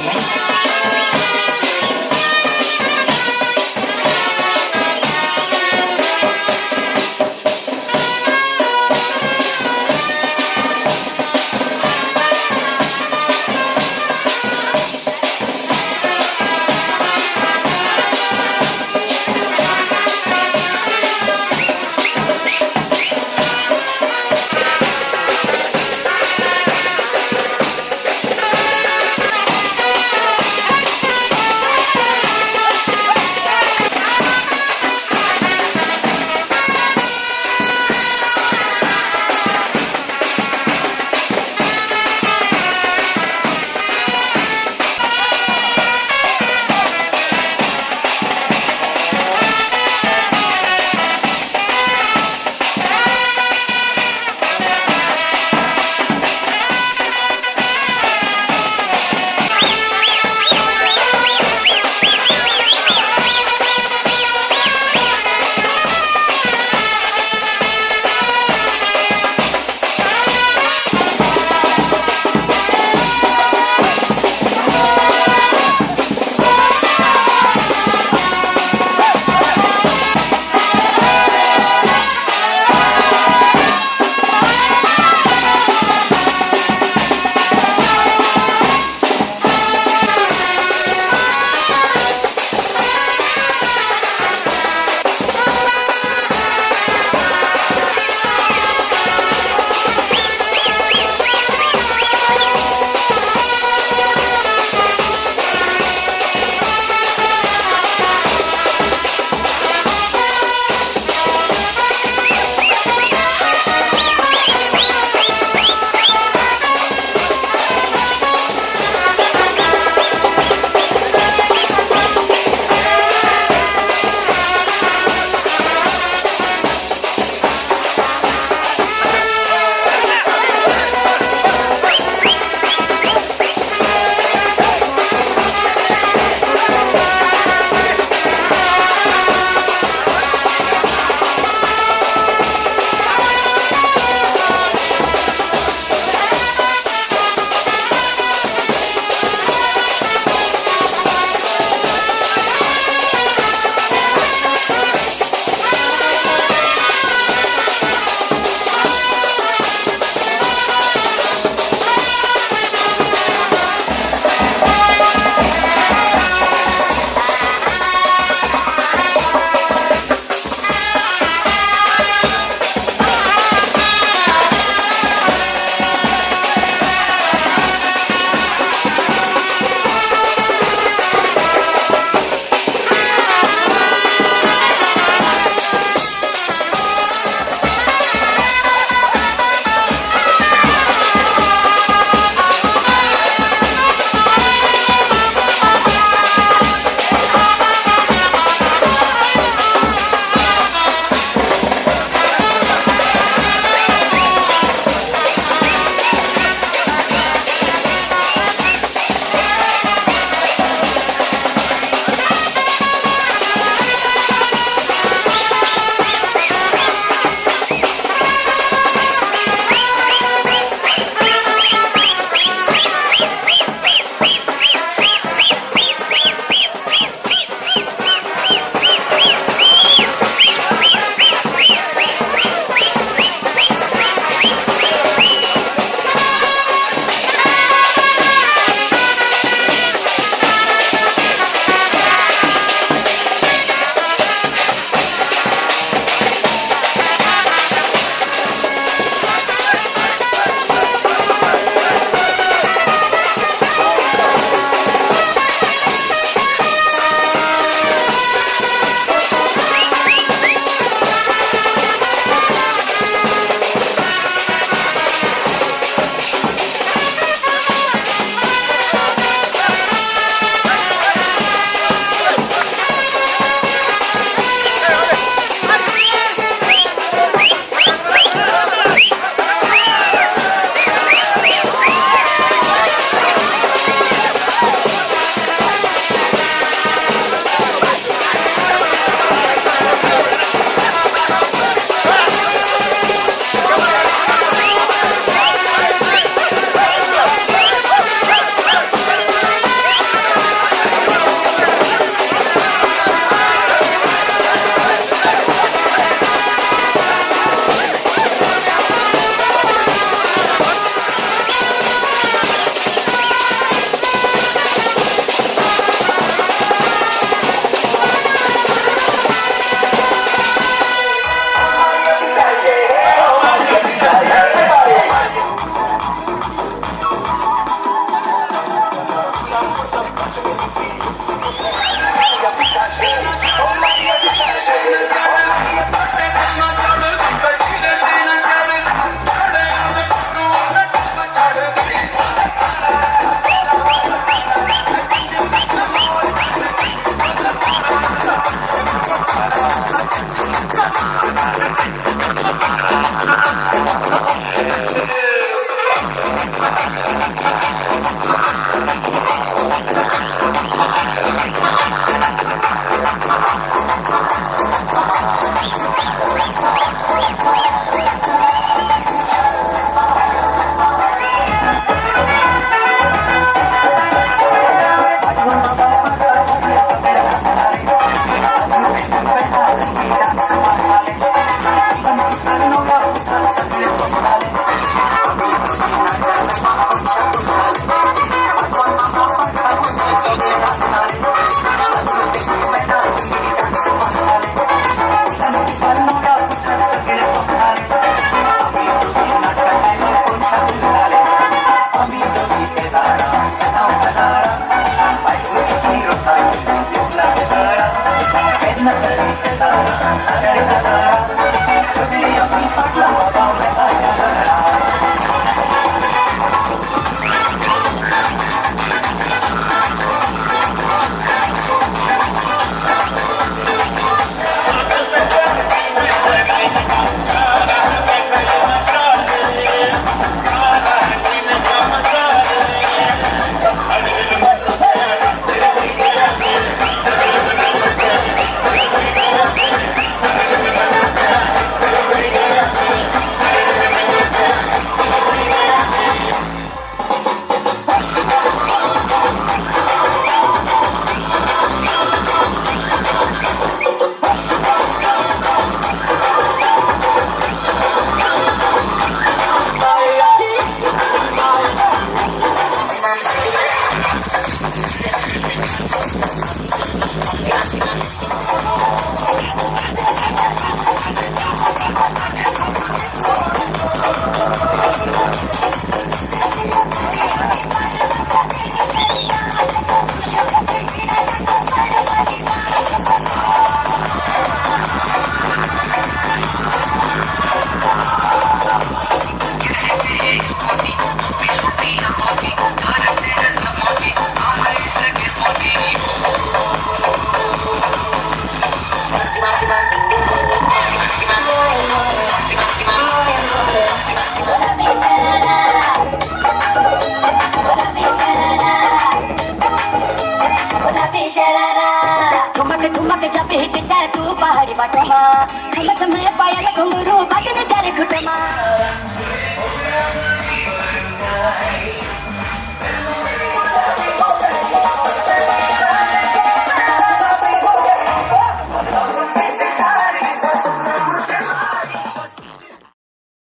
नमस्ते